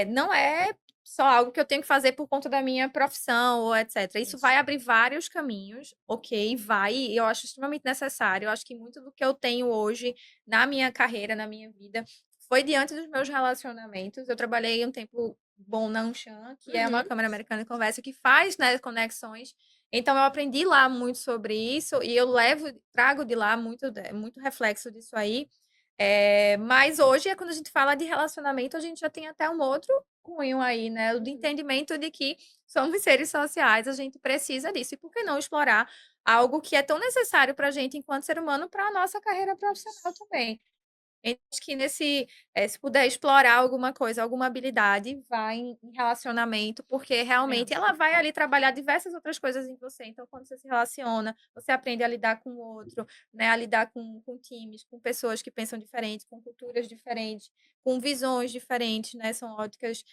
não é só algo que eu tenho que fazer por conta da minha profissão ou etc. Isso vai abrir vários caminhos, ok, vai, e eu acho extremamente necessário. Eu acho que muito do que eu tenho hoje na minha carreira, na minha vida, foi diante dos meus relacionamentos. Eu trabalhei um tempo bom na Anshan, que é uma Uhum. câmara americana de conversa que faz, né, conexões. Então eu aprendi lá muito sobre isso e eu trago de lá muito reflexo disso aí. Mas hoje, quando a gente fala de relacionamento, a gente já tem até um outro cunho aí, né? O de entendimento de que somos seres sociais, a gente precisa disso. E por que não explorar algo que é tão necessário para a gente enquanto ser humano, para a nossa carreira profissional também? Então, acho que se puder explorar alguma coisa, alguma habilidade, vai em relacionamento, porque realmente ela vai ali trabalhar diversas outras coisas em você. Então, quando você se relaciona, você aprende a lidar com o outro, né? A lidar com times, com pessoas que pensam diferentes, com culturas diferentes, com visões diferentes, né? São óticas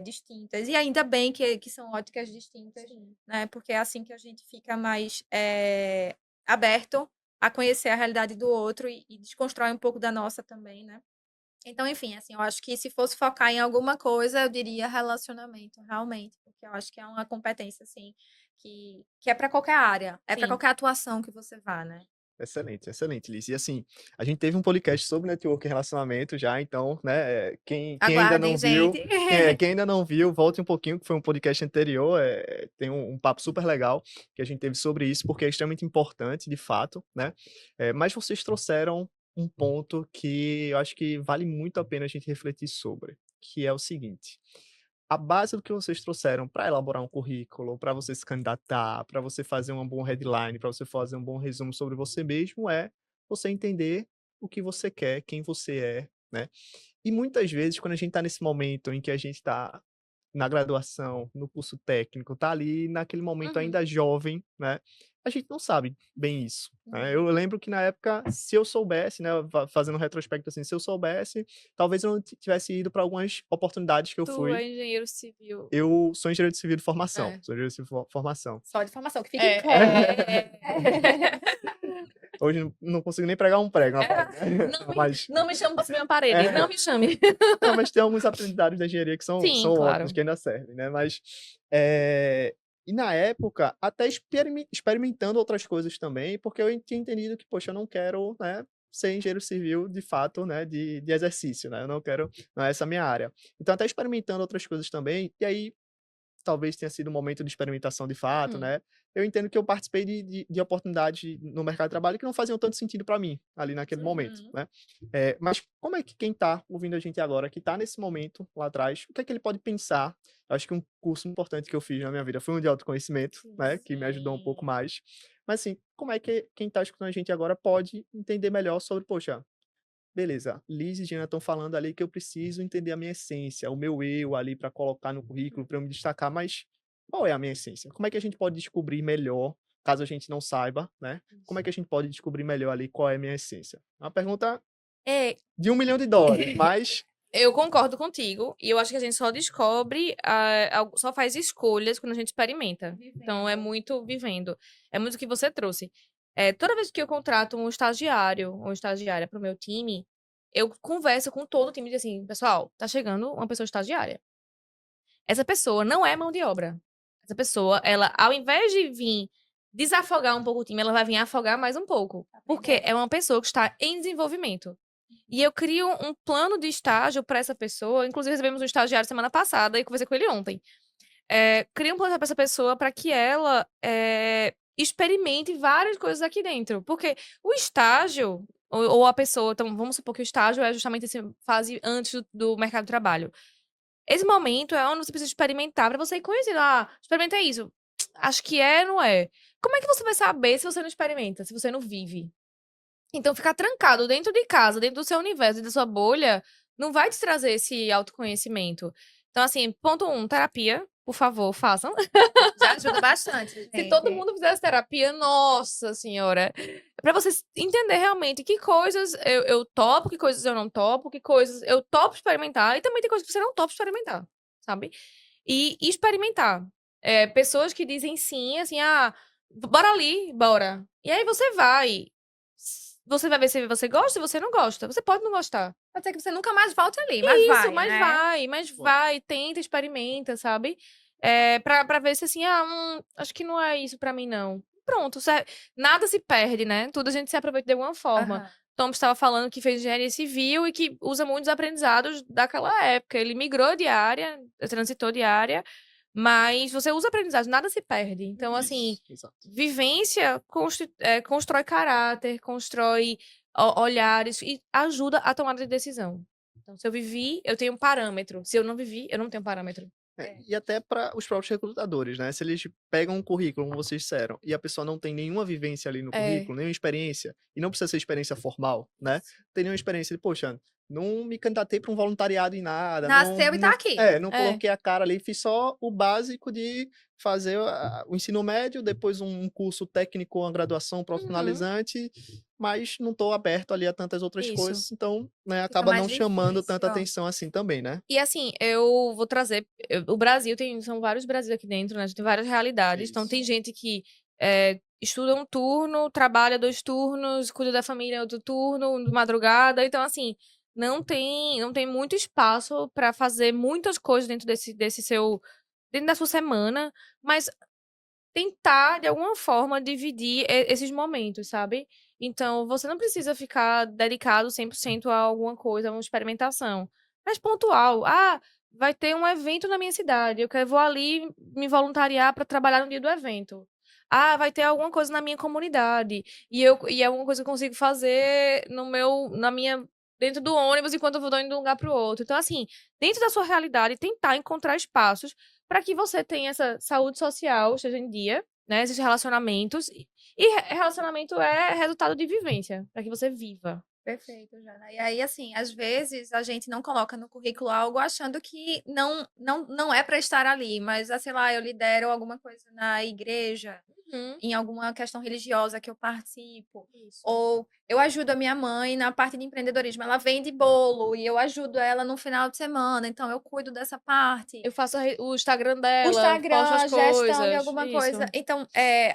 distintas. E ainda bem que são óticas distintas, né? Porque é assim que a gente fica mais aberto a conhecer a realidade do outro e desconstrói um pouco da nossa também, né? Então, enfim, assim, eu acho que se fosse focar em alguma coisa, eu diria relacionamento, realmente, porque eu acho que é uma competência, assim, que é para qualquer área, é para Sim. qualquer atuação que você vá, né? Excelente, excelente, Liz. E assim, a gente teve um podcast sobre network e relacionamento já, então, né, quem ainda não Aguardem, viu, gente. quem ainda não viu, volte um pouquinho, que foi um podcast anterior, tem um papo super legal que a gente teve sobre isso, porque é extremamente importante, de fato, né? Mas vocês trouxeram um ponto que eu acho que vale muito a pena a gente refletir sobre, que é o seguinte: a base do que vocês trouxeram para elaborar um currículo, para você se candidatar, para você fazer uma boa headline, para você fazer um bom resumo sobre você mesmo, é você entender o que você quer, quem você é, né? E muitas vezes, quando a gente está nesse momento em que a gente está na graduação, no curso técnico, tá ali naquele momento Uhum. ainda jovem, né, a gente não sabe bem isso, né. Uhum. Eu lembro que na época, se eu soubesse, né, fazendo um retrospecto, assim, se eu soubesse, talvez eu não tivesse ido para algumas oportunidades que eu Tu fui. é engenheiro civil. Eu sou engenheiro de civil de formação, É. sou engenheiro de civil de formação. Só de formação, que fique É. claro. Hoje não consigo nem pregar um prego, rapaz, né, mas Não me chame pra subir uma parede, é. não me chame. Não, mas tem alguns aprendizados da engenharia que Sim, são ótimos, claro. que ainda servem, né, mas, e na época, até experimentando outras coisas também, porque eu tinha entendido que, poxa, eu não quero, né, ser engenheiro civil de fato, né, de exercício, né, eu não quero, não é essa a minha área. Então até experimentando outras coisas também, e aí talvez tenha sido um momento de experimentação de fato, Uhum. né. Eu entendo que eu participei de oportunidades no mercado de trabalho que não faziam tanto sentido para mim, ali naquele momento, Uhum. né. Mas como é que quem está ouvindo a gente agora, que está nesse momento lá atrás, o que é que ele pode pensar? Eu acho que um curso importante que eu fiz na minha vida foi um de autoconhecimento, né, que me ajudou um pouco Sim. mais. Mas assim, como é que quem está escutando a gente agora pode entender melhor sobre, poxa, beleza, Liz e Jean estão falando ali que eu preciso entender a minha essência, o meu eu ali para colocar no currículo, para eu me destacar, mas qual é a minha essência? Como é que a gente pode descobrir melhor, caso a gente não saiba, né? Como é que a gente pode descobrir melhor ali qual é a minha essência? É uma pergunta É, de US$ 1 milhão, mas eu concordo contigo, e eu acho que a gente só descobre, só faz escolhas quando a gente experimenta. Então, é Vivendo. muito vivendo. É muito o que você trouxe. Toda vez que eu contrato um estagiário ou estagiária para o meu time, eu converso com todo o time e digo assim, pessoal, tá chegando uma pessoa estagiária. Essa pessoa não é mão de obra. Essa pessoa, ela, ao invés de vir desafogar um pouco o time, ela vai vir afogar mais um pouco. Porque é uma pessoa que está em desenvolvimento. E eu crio um plano de estágio para essa pessoa. Inclusive, recebemos um estagiário semana passada e conversei com ele ontem. Cria um plano para essa pessoa para que ela experimente várias coisas aqui dentro. Porque o estágio, ou a pessoa, então vamos supor que o estágio é justamente essa fase antes do mercado de trabalho. Esse momento é onde você precisa experimentar para você ir conhecendo. Ah, experimenta isso. Acho que é, não é? Como é que você vai saber se você não experimenta, se você não vive? Então, ficar trancado dentro de casa, dentro do seu universo, dentro da sua bolha, não vai te trazer esse autoconhecimento. Então, assim, ponto um, terapia, por favor, façam. Já ajuda bastante, Se todo gente. mundo fizesse terapia, nossa senhora. Pra você entender realmente que coisas eu topo, que coisas eu não topo, que coisas eu topo experimentar, e também tem coisas que você não topa experimentar, sabe? E experimentar. Pessoas que dizem sim, assim, bora ali, bora. E aí você vai. Você vai ver se você gosta, se você não gosta. Você pode não gostar. Pode ser que você nunca mais volte ali, mas Isso, vai, né? mas Bom, vai, tenta, experimenta, sabe? Pra ver se assim, acho que não é isso pra mim, não. Pronto, nada se perde, né? Tudo a gente se aproveita de alguma forma. Aham. Tom estava falando que fez engenharia civil e que usa muitos aprendizados daquela época. Ele migrou de área, transitou de área, mas você usa aprendizados, nada se perde. Então, assim, isso, exato. vivência constrói caráter, constrói olhares e ajuda a tomada de decisão. Então, se eu vivi, eu tenho um parâmetro. Se eu não vivi, eu não tenho parâmetro. E até para os próprios recrutadores, né? Se eles pegam um currículo, como vocês disseram, e a pessoa não tem nenhuma vivência ali no É, currículo, nenhuma experiência, e não precisa ser experiência formal, né? Tem nenhuma experiência de, poxa, não me candidatei para um voluntariado em nada, Nasceu e tá aqui. não é, coloquei a cara ali, fiz só o básico de fazer o ensino médio, depois um curso técnico, uma graduação uhum, profissionalizante, mas não estou aberto ali a tantas outras isso. coisas, então, né, Fica acaba mais não chamando difícil. tanta atenção assim também, né? E assim, eu vou trazer. O Brasil são vários Brasil aqui dentro, né? A gente tem várias realidades. Então, Isso. tem gente que estuda um turno, trabalha 2 turnos, cuida da família em outro turno, de madrugada. Então, assim, não tem muito espaço para fazer muitas coisas dentro da sua semana, mas tentar, de alguma forma, dividir esses momentos, sabe? Então, você não precisa ficar dedicado 100% a alguma coisa, a uma experimentação. Mas pontual. Vai ter um evento na minha cidade. Vou ali me voluntariar para trabalhar no dia do evento. Vai ter alguma coisa na minha comunidade. E é alguma coisa que eu consigo fazer dentro do ônibus enquanto eu vou indo de um lugar para o outro. Então, assim, dentro da sua realidade, tentar encontrar espaços para que você tenha essa saúde social, esteja em dia, né? Esses relacionamentos. E relacionamento é resultado de vivência, para que você viva. Perfeito, Jana. E aí, assim, às vezes a gente não coloca no currículo algo achando que não é para estar ali, mas, sei lá, eu lidero alguma coisa na igreja, Uhum. em alguma questão religiosa que eu participo, Isso. ou eu ajudo a minha mãe na parte de empreendedorismo, ela vende bolo e eu ajudo ela no final de semana, então eu cuido dessa parte. Eu faço o Instagram O dela, posto Instagram, as a gestão de coisas. alguma Isso. coisa. Então,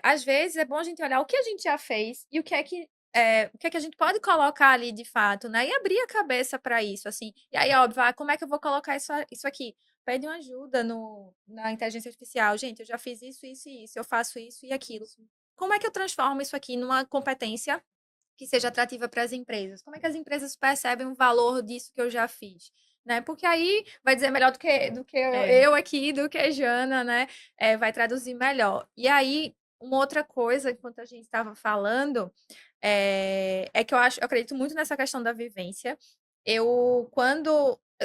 às vezes é bom a gente olhar o que a gente já fez e o que é que a gente pode colocar ali de fato, né? E abrir a cabeça para isso, assim. E aí, óbvio, como é que eu vou colocar isso aqui? Pede uma ajuda na inteligência artificial. Gente, eu já fiz isso, isso e isso, eu faço isso e aquilo. Como é que eu transformo isso aqui numa competência que seja atrativa para as empresas? Como é que as empresas percebem o valor disso que eu já fiz? Né? Porque aí vai dizer melhor do que É. eu aqui, do que a Jana, né? Vai traduzir melhor. E aí, uma outra coisa, enquanto a gente estava falando, é que eu acredito muito nessa questão da vivência. Eu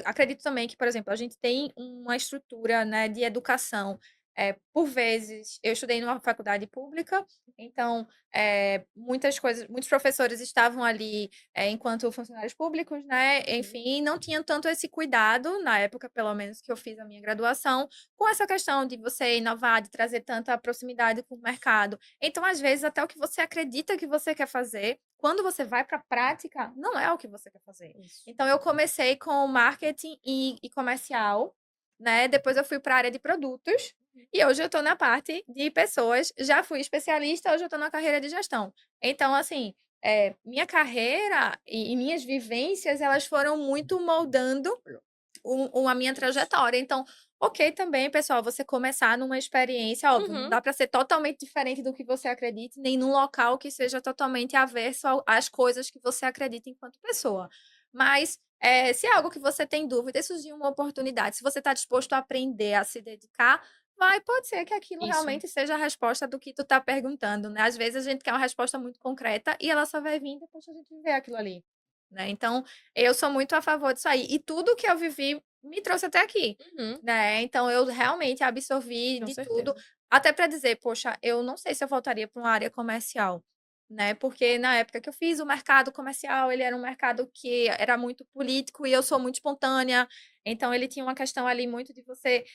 acredito também que, por exemplo, a gente tem uma estrutura, né, de educação por vezes, eu estudei numa faculdade pública, então muitos professores estavam ali enquanto funcionários públicos, né? Enfim, não tinham tanto esse cuidado, na época, pelo menos, que eu fiz a minha graduação, com essa questão de você inovar, de trazer tanta proximidade com o mercado. Então, às vezes, até o que você acredita que você quer fazer, quando você vai para a prática, não é o que você quer fazer. Isso. Então, eu comecei com marketing e comercial, né? Depois eu fui para a área de produtos e hoje eu estou na parte de pessoas. Já fui especialista, hoje eu estou na carreira de gestão. Então, assim, minha carreira e minhas vivências, elas foram muito moldando a minha trajetória. Então, ok também, pessoal, você começar numa experiência, óbvio, não dá para ser totalmente diferente do que você acredita, nem num local que seja totalmente averso às coisas que você acredita enquanto pessoa. Mas se é algo que você tem dúvida, e surgir uma oportunidade, se você está disposto a aprender, a se dedicar, pode ser que aquilo Isso. realmente seja a resposta do que tu tá perguntando, né? Às vezes a gente quer uma resposta muito concreta e ela só vai vir depois que a gente vê aquilo ali, né? Então, eu sou muito a favor disso aí. E tudo que eu vivi me trouxe até aqui, né? Então, eu realmente absorvi Com de certeza. tudo, até para dizer, poxa, eu não sei se eu voltaria para uma área comercial, né? Porque na época que eu fiz o mercado comercial, ele era um mercado que era muito político e eu sou muito espontânea, então ele tinha uma questão ali muito de você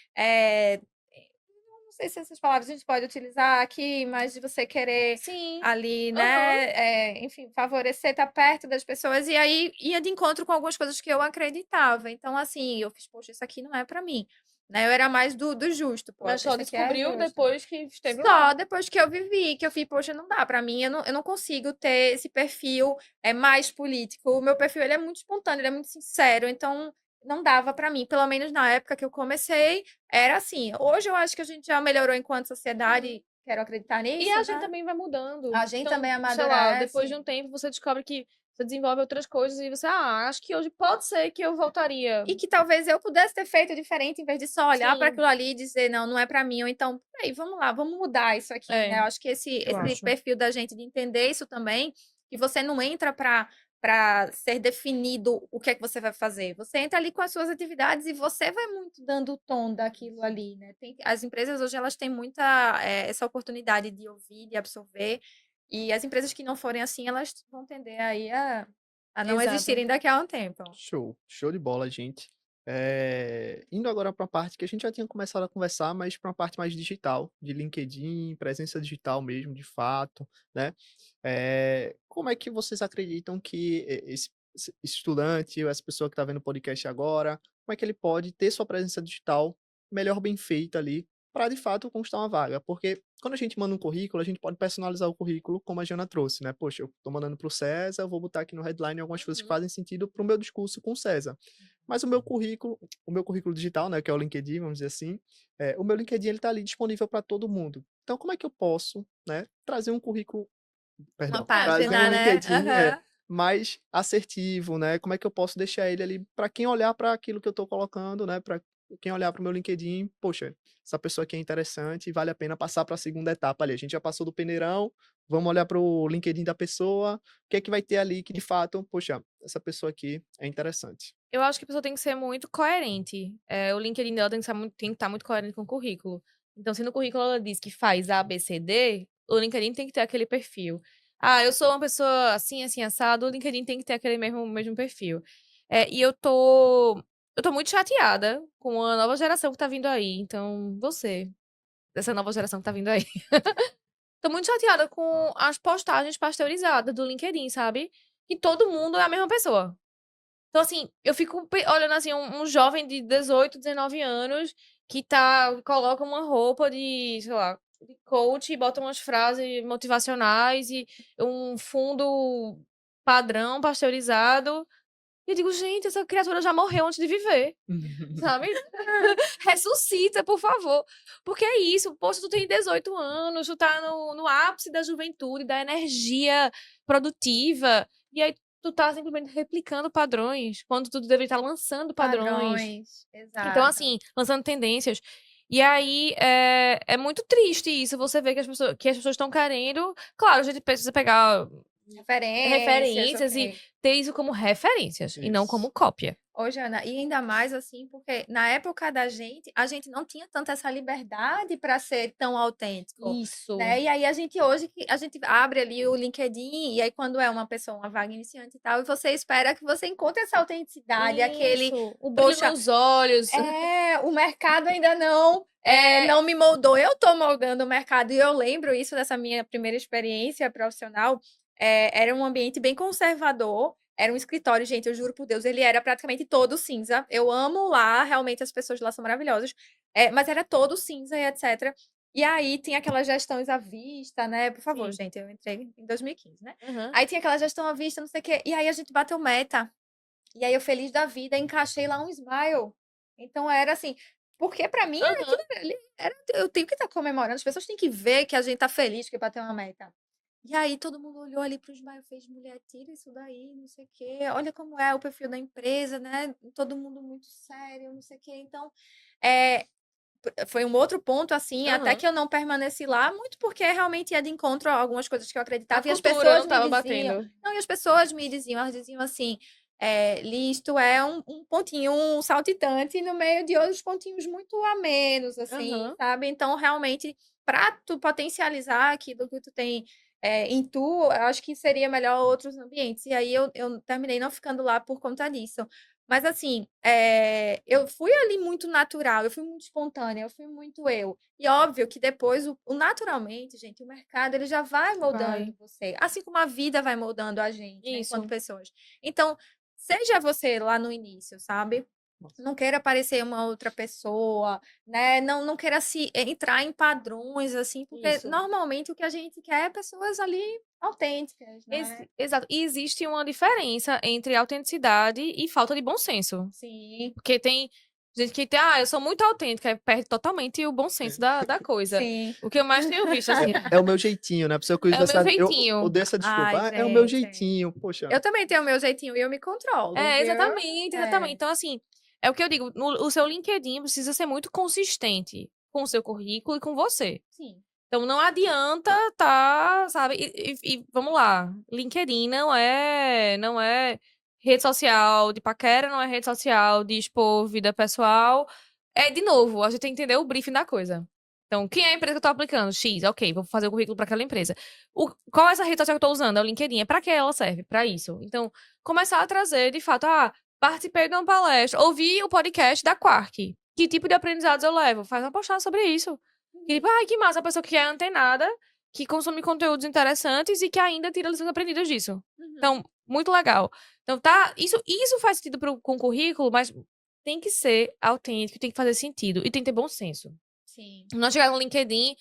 não sei se essas palavras a gente pode utilizar aqui, mas de você querer Sim. ali, Aham. né, enfim, favorecer, estar perto das pessoas, e aí ia de encontro com algumas coisas que eu acreditava. Então, assim, eu fiz, poxa, isso aqui não é para mim, né? Eu era mais do justo, pô, Mas só isso aqui é descobriu justo. depois que esteve lá. Só depois que eu vivi, que eu fiz, poxa, não dá para mim, eu não consigo ter esse perfil mais político. O meu perfil, ele é muito espontâneo, ele é muito sincero, então não dava para mim, pelo menos na época que eu comecei, era assim. Hoje eu acho que a gente já melhorou enquanto sociedade, quero acreditar E nisso, a gente né? também vai mudando. A gente Então, também sei lá, depois de amadurece. um tempo você descobre que você desenvolve outras coisas e você, acho que hoje pode ser que eu voltaria. E que talvez eu pudesse ter feito diferente, em vez de só olhar para Sim. aquilo ali e dizer, não, não é para mim, ou então, peraí, vamos lá, vamos mudar isso aqui, né? Eu acho que esse acho. perfil da gente de entender isso também, que você não entra para ser definido o que é que você vai fazer. Você entra ali com as suas atividades e você vai muito dando o tom daquilo ali, né? As empresas hoje, elas têm muita essa oportunidade de ouvir, de absorver, e as empresas que não forem assim, elas vão tender aí a não Exato. existirem daqui a um tempo. Show de bola, gente. Indo agora para a parte que a gente já tinha começado a conversar, mas para uma parte mais digital, de LinkedIn, presença digital mesmo, de fato, né? Como é que vocês acreditam que esse estudante ou essa pessoa que está vendo o podcast agora, como é que ele pode ter sua presença digital melhor bem feita ali, para de fato conquistar uma vaga? Porque quando a gente manda um currículo, a gente pode personalizar o currículo, como a Jana trouxe, né? Poxa, eu estou mandando para o César, eu vou botar aqui no headline algumas coisas que fazem sentido para o meu discurso com o César. Mas o meu currículo digital, né, que é o LinkedIn, vamos dizer assim, o meu LinkedIn ele está ali disponível para todo mundo. Então, como é que eu posso, né, trazer um currículo, Uma perdão, trazer página, um né? LinkedIn mais assertivo, né? Como é que eu posso deixar ele ali para quem olhar para aquilo que eu estou colocando, né? Para quem olhar para o meu LinkedIn, poxa, essa pessoa aqui é interessante e vale a pena passar para a segunda etapa ali. A gente já passou do peneirão, vamos olhar para o LinkedIn da pessoa, o que é que vai ter ali que de fato, poxa, essa pessoa aqui é interessante. Eu acho que a pessoa tem que ser muito coerente. O LinkedIn dela tem que estar muito coerente com o currículo. Então, se no currículo ela diz que faz A, B, C, D, o LinkedIn tem que ter aquele perfil. Eu sou uma pessoa assim, assim, assado, o LinkedIn tem que ter aquele mesmo perfil. E eu tô muito chateada com a nova geração que tá vindo aí. Então, dessa nova geração que tá vindo aí. Tô muito chateada com as postagens pasteurizadas do LinkedIn, sabe? Que todo mundo é a mesma pessoa. Então, assim, eu fico olhando assim, um jovem de 18, 19 anos que coloca uma roupa de, sei lá, de coach e bota umas frases motivacionais e um fundo padrão pasteurizado. E eu digo, gente, essa criatura já morreu antes de viver, sabe? Ressuscita, por favor. Porque é isso, poxa, tu tem 18 anos, tu tá no ápice da juventude, da energia produtiva, e aí tu tá simplesmente replicando padrões, quando tu deveria estar lançando padrões. Exato. Então, assim, lançando tendências. E aí, é muito triste isso, você vê que as pessoas estão querendo. Claro, a gente precisa pegar referências e ok. ter isso como referências e não Isso. como cópia. Ô, Jana, e ainda mais assim, porque na época da gente, a gente não tinha tanta essa liberdade para ser tão autêntico, Isso. né? E aí a gente hoje, a gente abre ali o LinkedIn, e aí quando é uma pessoa, uma vaga iniciante e tal, e você espera que você encontre essa autenticidade, aquele, Isso. O brilho poxa, nos olhos. o mercado ainda não me moldou, eu tô moldando o mercado, e eu lembro isso dessa minha primeira experiência profissional, era um ambiente bem conservador, era um escritório, gente, eu juro por Deus, ele era praticamente todo cinza. Eu amo lá, realmente as pessoas lá são maravilhosas, mas era todo cinza e etc. E aí tinha aquelas gestões à vista, né? Por favor, Sim. gente, eu entrei em 2015, né? Uhum. Aí tinha aquela gestão à vista, não sei o quê. E aí a gente bateu meta. E aí eu feliz da vida, encaixei lá um smile. Então era assim, porque pra mim Uhum. aquilo eu tenho que estar comemorando, as pessoas têm que ver que a gente tá feliz que bateu uma meta. E aí todo mundo olhou ali para o smile e fez, mulher, tira isso daí, não sei o quê. Olha como é o perfil da empresa, né? Todo mundo muito sério, não sei o quê. Então, é, foi um outro ponto, assim, até Uhum. que eu não permaneci lá, muito porque realmente ia de encontro a algumas coisas que eu A acreditava. E as cultura pessoas não me tava diziam, batendo. não, e as pessoas me diziam, elas diziam assim, Listo é um pontinho, um saltitante no meio de outros pontinhos muito a menos, assim, Uhum. sabe? Então, realmente, para tu potencializar aquilo que tu tem em tu, eu acho que seria melhor outros ambientes. E aí eu terminei não ficando lá por conta disso. Mas assim, eu fui ali muito natural, eu fui muito espontânea, eu fui muito eu. E óbvio que depois, naturalmente, gente, o mercado ele já vai moldando Vai. você, assim como a vida vai moldando a gente, né, enquanto Isso. pessoas. Então, seja você lá no início, sabe? Não queira parecer uma outra pessoa, né? Não queira se entrar em padrões, assim, porque Isso. normalmente o que a gente quer é pessoas ali autênticas, né? Exato. E existe uma diferença entre autenticidade e falta de bom senso. Sim, Porque tem gente que tem, eu sou muito autêntica, aí perde totalmente o bom senso da coisa. sim. O que eu mais tenho visto, assim, É o meu jeitinho, né? A pessoa que usa é o meu essa. Eu jeitinho. odeio essa desculpa. Ai, É o meu gente. jeitinho. Poxa. Eu também tenho o meu jeitinho e eu me controlo, viu? Exatamente, exatamente. É, Então, assim, é o que eu digo, o seu LinkedIn precisa ser muito consistente com o seu currículo e com você. sim, Então não adianta tá, sabe? E vamos lá, LinkedIn não é rede social de paquera, não é rede social de expor vida pessoal. É, de novo, a gente tem que entender o briefing da coisa. Então, quem é a empresa que eu tô aplicando? X, ok, vou fazer o currículo para aquela empresa. Qual é essa rede social que eu tô usando? É o LinkedIn. É para que ela serve? Para isso. Então, começar a trazer, de fato, participei de uma palestra, ouvi o podcast da Quark. Que tipo de aprendizados eu levo? Faz uma postagem sobre isso. E tipo, ai, que massa, a pessoa que é antenada, que consome conteúdos interessantes e que ainda tira lições aprendidas disso. uhum, Então, muito legal. Então, tá, isso faz sentido com o currículo, mas tem que ser autêntico, tem que fazer sentido e tem que ter bom senso. sim. Não chegar no LinkedIn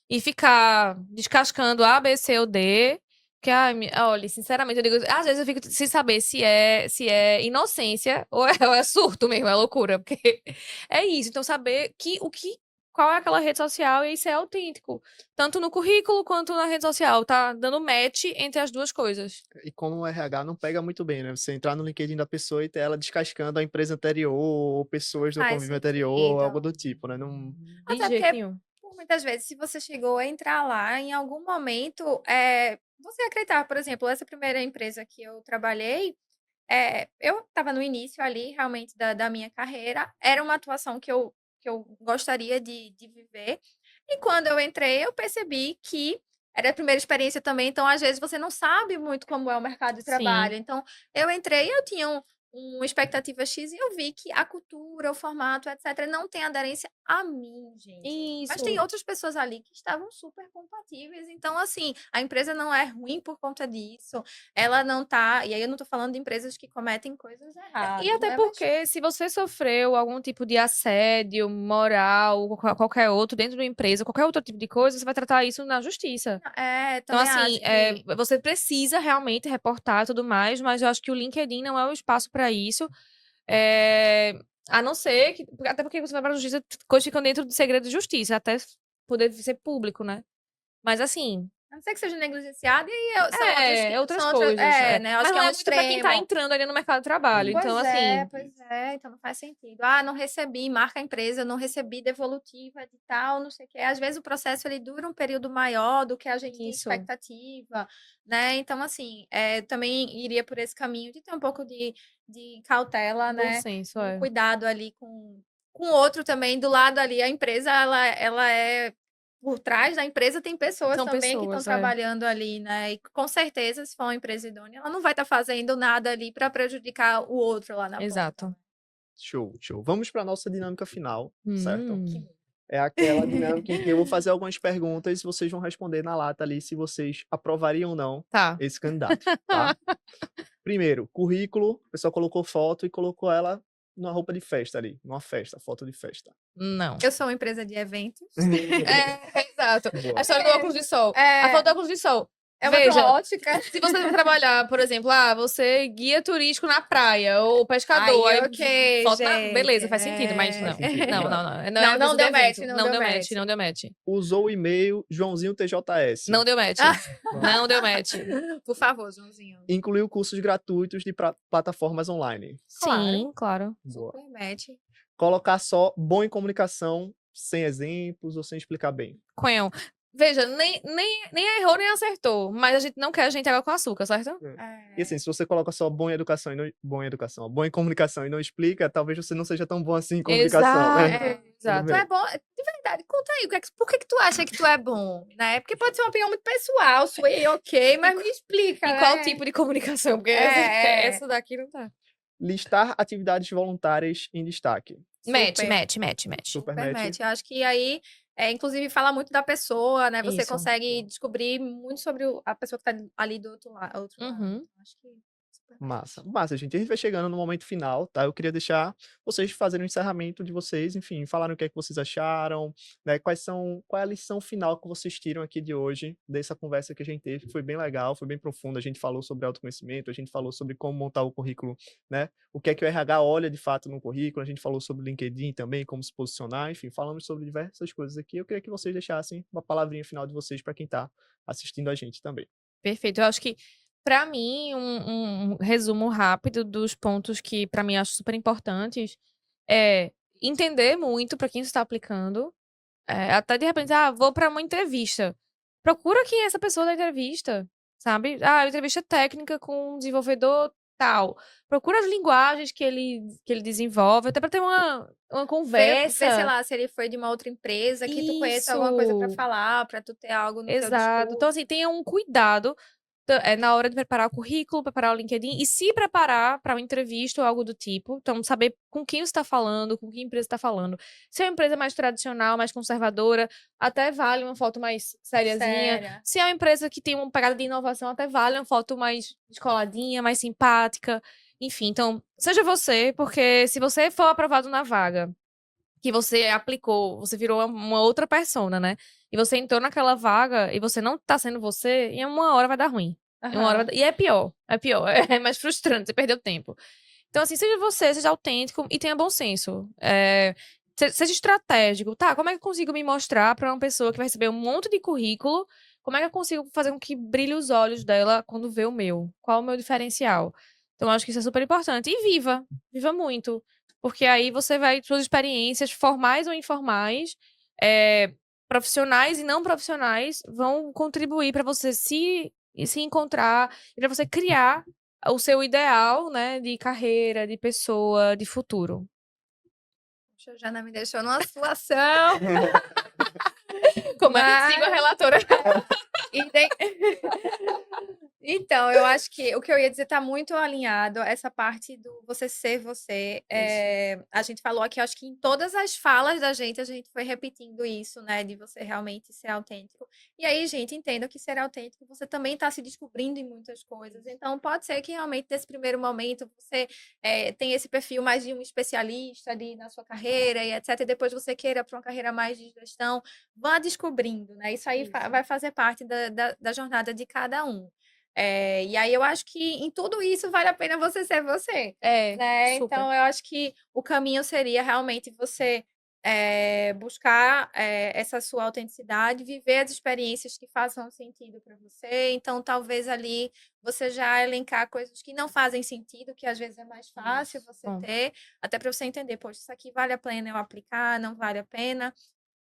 e ficar descascando A, B, C ou D, que, ai, olha, sinceramente, eu digo, às vezes eu fico sem saber se é inocência ou é surto mesmo, é loucura, porque é isso. Então, saber qual é aquela rede social e ser autêntico. Tanto no currículo quanto na rede social, tá dando match entre as duas coisas. E como o RH não pega muito bem, né? Você entrar no LinkedIn da pessoa e ter ela descascando a empresa anterior, ou pessoas do Faz convívio anterior, ou algo do sentido. tipo, né? Não... De Até jeito porque, nenhum. por muitas vezes, se você chegou a entrar lá, em algum momento, você acreditar, por exemplo, essa primeira empresa que eu trabalhei, eu estava no início ali, realmente, da minha carreira, era uma atuação que eu gostaria de viver, e quando eu entrei, eu percebi que era a primeira experiência também, então, às vezes, você não sabe muito como é o mercado de Sim. trabalho. Então, eu entrei, eu tinha uma expectativa X e eu vi que a cultura, o formato, etc., não tem aderência a mim, gente. Mas tem Isso. outras pessoas ali que estavam super compatíveis. Então, assim, a empresa não é ruim por conta disso. Ela não tá. E aí eu não tô falando de empresas que cometem coisas E erradas, até né? Mas porque, se você sofreu algum tipo de assédio moral, ou qualquer outro dentro da empresa, qualquer outro tipo de coisa, você vai tratar isso na justiça. Então, também assim, acho que. você precisa realmente reportar e tudo mais, mas eu acho que o LinkedIn não é o espaço para isso. É, a não ser que. Até porque você vai para a justiça, coisas ficam dentro do segredo de justiça, até poder ser público, né? Mas, assim, A não ser que seja negligenciado, e aí são outras são coisas. né? Eu Mas acho que não é é um muito pra quem tá extremo. entrando ali no mercado de trabalho. Então, assim, Pois é, então não faz sentido. Ah, não recebi, marca a empresa, não recebi devolutiva de tal, não sei o quê. Às vezes o processo ele dura um período maior do que a gente tem isso. expectativa, né? Então, assim, também iria por esse caminho de ter um pouco de cautela, Bom né? senso, Um cuidado ali com o outro também, do lado ali, a empresa, ela é por trás da empresa tem pessoas São também que estão pessoas, trabalhando ali, né? E com certeza, se for uma empresa idônea, ela não vai estar fazendo nada ali para prejudicar o outro lá na ponta. Exato. Show, show. Vamos para nossa dinâmica final, certo? Hum. É aquela dinâmica em que eu vou fazer algumas perguntas e vocês vão responder na lata ali se vocês aprovariam ou não Tá. esse candidato, tá? Primeiro, currículo, a pessoa colocou foto e colocou ela numa roupa de festa ali, numa festa, foto de festa. Não. Eu sou uma empresa de eventos. Exato. Boa. A história do óculos de sol. É. A foto do óculos de sol. É Veja, uma ótica. se você vai trabalhar, por exemplo, você é guia turístico na praia, ou pescador, Aí, aí ok, foto gente. beleza, faz sentido, mas não. Faz sentido, Não, tá? não, não. Não, Não, é não coisa de deu match, evento. não Não deu deu match, match. não deu match. Usou o e-mail Joãozinho TJS. Não deu match. Ah. Não deu match. Por favor, Joãozinho. Incluiu cursos gratuitos de plataformas online. Sim, claro. Boa. Super match. Colocar só bom em comunicação, sem exemplos ou sem explicar bem. Coelho. Veja, nem errou, nem acertou. Mas a gente não quer gente água com açúcar, certo? E assim, se você coloca só bom em educação e não bom em educação, bom em comunicação e não explica, talvez você não seja tão bom assim em comunicação. Exato. Exato. Tu é bom, de verdade, conta aí, por que tu acha que tu é bom, né? Porque pode ser uma opinião muito pessoal, sua e ok, mas me explica, E né? qual tipo de comunicação? Porque essa daqui não tá. Listar atividades voluntárias em destaque. Match. Super Super match. match. Eu acho que aí, inclusive, fala muito da pessoa, né? Você Isso. consegue descobrir muito sobre a pessoa que tá ali do outro lado. Uhum. Então, acho que super match. Massa, massa, gente. A gente vai chegando no momento final, tá? Eu queria deixar vocês fazerem o encerramento de vocês, enfim, falarem o que é que vocês acharam, né? Qual é a lição final que vocês tiram aqui de hoje, dessa conversa que a gente teve, que foi bem legal, foi bem profunda. A gente falou sobre autoconhecimento, a gente falou sobre como montar o currículo, né? O que é que o RH olha de fato no currículo, a gente falou sobre o LinkedIn também, como se posicionar, enfim, falamos sobre diversas coisas aqui. Eu queria que vocês deixassem uma palavrinha final de vocês para quem tá assistindo a gente também. Perfeito. Eu acho que, pra mim, um resumo rápido dos pontos que, pra mim, acho super importantes é entender muito pra quem você está aplicando. Até de repente, vou pra uma entrevista. Procura quem é essa pessoa da entrevista, sabe? Entrevista técnica com um desenvolvedor tal. Procura as linguagens que ele desenvolve, até pra ter uma Ver, conversa. sei lá, se ele foi de uma outra empresa, que tu conheça alguma coisa pra Isso. falar, pra tu ter algo no teu Exato. discurso. Então, assim, tenha um cuidado na hora de preparar o currículo, preparar o LinkedIn e se preparar para uma entrevista ou algo do tipo. Então, saber com quem você está falando, com que empresa está falando. Se é uma empresa mais tradicional, mais conservadora, até vale uma foto mais sériazinha. Séria. Se é uma empresa que tem uma pegada de inovação, até vale uma foto mais descoladinha, mais simpática. Enfim, então, seja você, porque se você for aprovado na vaga que você aplicou, você virou uma outra persona, né? E você entrou naquela vaga e você não tá sendo você, em uma hora vai dar ruim. Em uma hora E é pior, é mais frustrante, você perdeu tempo. Então, assim, seja você, seja autêntico e tenha bom senso. Seja estratégico. Tá, como é que eu consigo me mostrar pra uma pessoa que vai receber um monte de currículo? Como é que eu consigo fazer com que brilhe os olhos dela quando vê o meu? Qual o meu diferencial? Então, eu acho que isso é super importante. E viva muito. Porque aí você vai, suas experiências, formais ou informais, profissionais e não profissionais, vão contribuir para você se encontrar e para você criar o seu ideal, né, de carreira, de pessoa, de futuro. Poxa, Jana me deixou numa situação. Como é que sigo a relatora? Então, eu acho que o que eu ia dizer está muito alinhado, essa parte do você ser você. A gente falou aqui, acho que em todas as falas da gente, a gente foi repetindo isso, né? De você realmente ser autêntico. E aí, gente, entenda que ser autêntico, você também está se descobrindo em muitas coisas. Então, pode ser que realmente, nesse primeiro momento, você tenha esse perfil mais de um especialista ali na sua carreira e etc. E depois você queira para uma carreira mais de gestão. Vá descobrindo, né? Isso aí vai fazer parte da jornada de cada um. E aí eu acho que em tudo isso vale a pena você ser você. Né? Super. Então eu acho que o caminho seria realmente você buscar essa sua autenticidade, viver as experiências que façam sentido para você. Então, talvez ali você já elencar coisas que não fazem sentido, que às vezes é mais fácil você Bom. ter, até para você entender, poxa, isso aqui vale a pena eu aplicar, não vale a pena.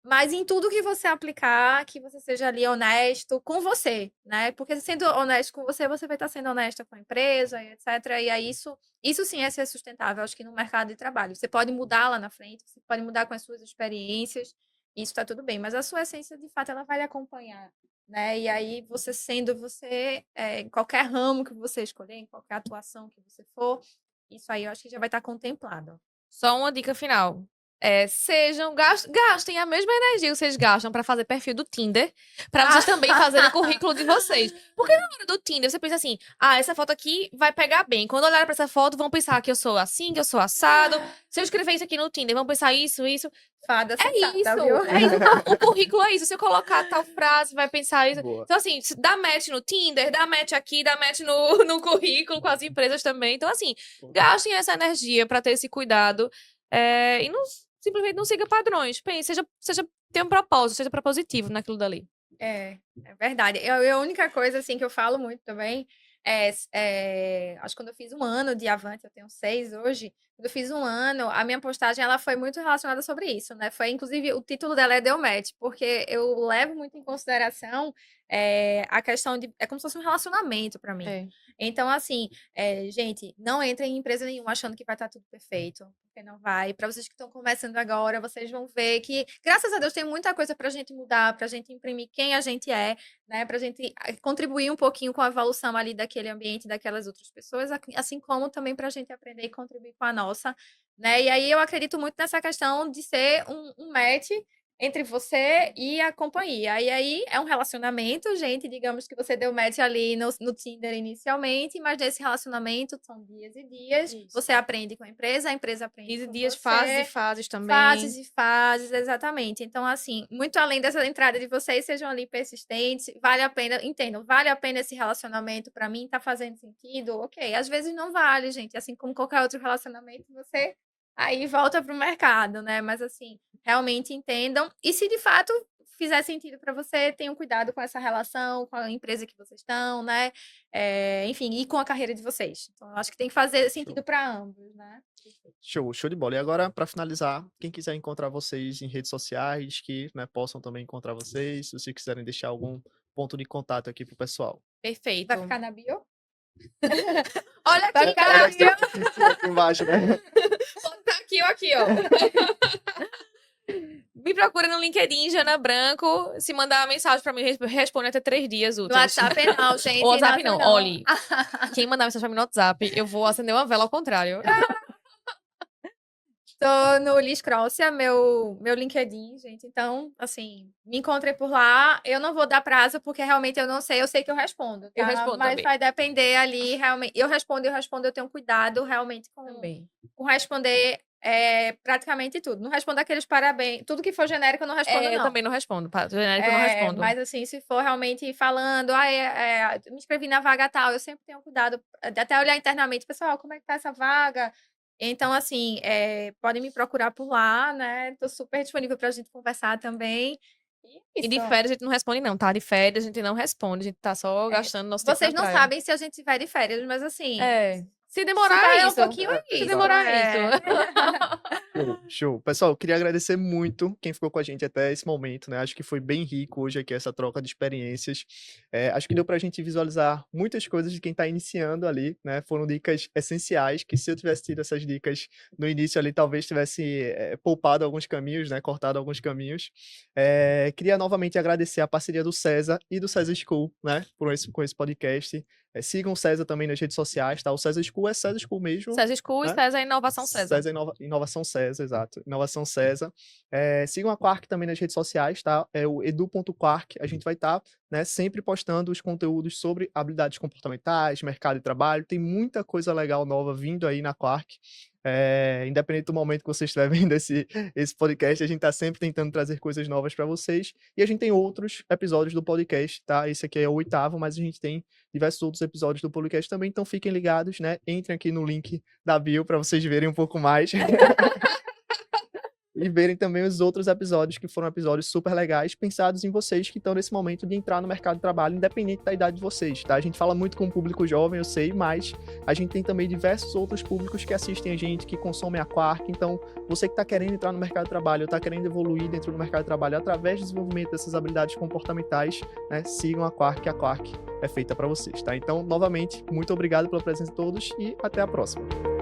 Mas em tudo que você aplicar, que você seja ali honesto com você, né? Porque sendo honesto com você, você vai estar sendo honesta com a empresa, e etc. E aí isso sim é ser sustentável, acho que no mercado de trabalho. Você pode mudar lá na frente, você pode mudar com as suas experiências, isso está tudo bem, mas a sua essência, de fato, ela vai lhe acompanhar, né? E aí você sendo você, em qualquer ramo que você escolher, em qualquer atuação que você for, isso aí eu acho que já vai estar contemplado. Só uma dica final. Gastem a mesma energia que vocês gastam pra fazer perfil do Tinder, pra vocês também fazerem o currículo de vocês. Porque na hora do Tinder, você pensa assim, essa foto aqui vai pegar bem. Quando olharem pra essa foto, vão pensar que eu sou assim, que eu sou assado. Se eu escrever isso aqui no Tinder, vão pensar isso. Fada É sensata, isso, viu? é isso. O currículo é isso. Se eu colocar tal frase, vai pensar isso. Boa. Então, assim, dá match no Tinder, dá match aqui, dá match no currículo com as empresas também. Então, assim, gastem essa energia pra ter esse cuidado. E simplesmente não siga padrões. Pense, tenha um propósito, seja propositivo naquilo dali. É verdade. A única coisa, assim, que eu falo muito também acho que quando eu fiz 1 ano de Avante, eu tenho 6 hoje, quando eu fiz 1 ano, a minha postagem, ela foi muito relacionada sobre isso, né? Foi, inclusive, o título dela é Deu Match, porque eu levo muito em consideração a questão de... É como se fosse um relacionamento para mim. Então, assim, gente, não entrem em empresa nenhuma achando que vai estar tudo perfeito, porque não vai. Para vocês que estão começando agora, vocês vão ver que, graças a Deus, tem muita coisa para a gente mudar, para a gente imprimir quem a gente é, né? Para a gente contribuir um pouquinho com a evolução ali daquele ambiente, daquelas outras pessoas, assim como também para a gente aprender e contribuir com a nossa, né? E aí eu acredito muito nessa questão de ser um match entre você e a companhia. E aí é um relacionamento, gente. Digamos que você deu match ali no Tinder inicialmente, mas nesse relacionamento são dias e dias. Isso. Você aprende com a empresa aprende 15 com dias, você. fases e fases também. Fases e fases, exatamente. Então, assim, muito além dessa entrada de vocês, sejam ali persistentes, vale a pena, entendam, vale a pena esse relacionamento para mim, tá fazendo sentido? Ok, às vezes não vale, gente, assim como qualquer outro relacionamento, você aí volta pro mercado, né? Mas, assim, realmente entendam. E se de fato fizer sentido para você, tenham cuidado com essa relação, com a empresa que vocês estão, né? Enfim, e com a carreira de vocês. Então, eu acho que tem que fazer sentido para ambos, né? Show de bola. E agora, para finalizar, quem quiser encontrar vocês em redes sociais, que, né, possam também encontrar vocês, se vocês quiserem deixar algum ponto de contato aqui pro pessoal. Perfeito. Vai ficar na bio? Olha Vai aqui, ficar na bio. Aqui embaixo, né? tá aqui, ó, aqui, ó. Me procura no LinkedIn, Jana Branco. Se mandar uma mensagem pra mim, responde até 3 dias No úteis. WhatsApp não, gente. O WhatsApp no não. Olhe, quem mandar mensagem pra mim no WhatsApp, eu vou acender uma vela ao contrário. Tô no Liz Crossia, meu LinkedIn, gente. Então, assim, me encontrem por lá. Eu não vou dar prazo, porque realmente eu não sei. Eu sei que eu respondo, tá? Eu respondo Mas também. vai depender ali, realmente. Eu respondo, eu tenho cuidado realmente com responder praticamente tudo. Não respondo aqueles parabéns. Tudo que for genérico, eu não respondo, não. Eu também não respondo. Genérico, eu não respondo. Mas assim, se for realmente falando, me inscrevi na vaga tal, eu sempre tenho cuidado, até olhar internamente, pessoal, como é que tá essa vaga? Então, assim, podem me procurar por lá, né? Tô super disponível pra gente conversar também. E de férias a gente não responde, não, tá? De férias a gente não responde, a gente tá só gastando nosso tempo Vocês na não praia. sabem se a gente tiver de férias, mas assim. Se demorar, se é um isso. pouquinho é Se isso. demorar, é isso. Show. Pessoal, eu queria agradecer muito quem ficou com a gente até esse momento, né? Acho que foi bem rico hoje aqui essa troca de experiências. Acho que deu pra gente visualizar muitas coisas de quem tá iniciando ali, né? Foram dicas essenciais, que se eu tivesse tido essas dicas no início ali, talvez tivesse poupado alguns caminhos, né? Cortado alguns caminhos. Queria novamente agradecer a parceria do César e do César School, né? Com esse podcast. Sigam o César também nas redes sociais, tá? O César School é César School mesmo. César School e né? César Inovação César. César Inovação César, exato. Inovação César. Sigam a Quark também nas redes sociais, tá? É o edu.quark. A gente vai estar, né, sempre postando os conteúdos sobre habilidades comportamentais, mercado de trabalho. Tem muita coisa legal nova vindo aí na Quark. Independente do momento que você estiver vendo esse podcast, a gente está sempre tentando trazer coisas novas para vocês. E a gente tem outros episódios do podcast, tá? Esse aqui é o 8º, mas a gente tem diversos outros episódios do podcast também. Então fiquem ligados, né? Entrem aqui no link da bio para vocês verem um pouco mais. e verem também os outros episódios, que foram episódios super legais, pensados em vocês que estão nesse momento de entrar no mercado de trabalho, independente da idade de vocês, tá? A gente fala muito com o público jovem, eu sei, mas a gente tem também diversos outros públicos que assistem a gente, que consomem a Quark. Então, você que está querendo entrar no mercado de trabalho, está querendo evoluir dentro do mercado de trabalho através do desenvolvimento dessas habilidades comportamentais, né? Sigam a Quark, que a Quark é feita para vocês, tá? Então, novamente, muito obrigado pela presença de todos e até a próxima.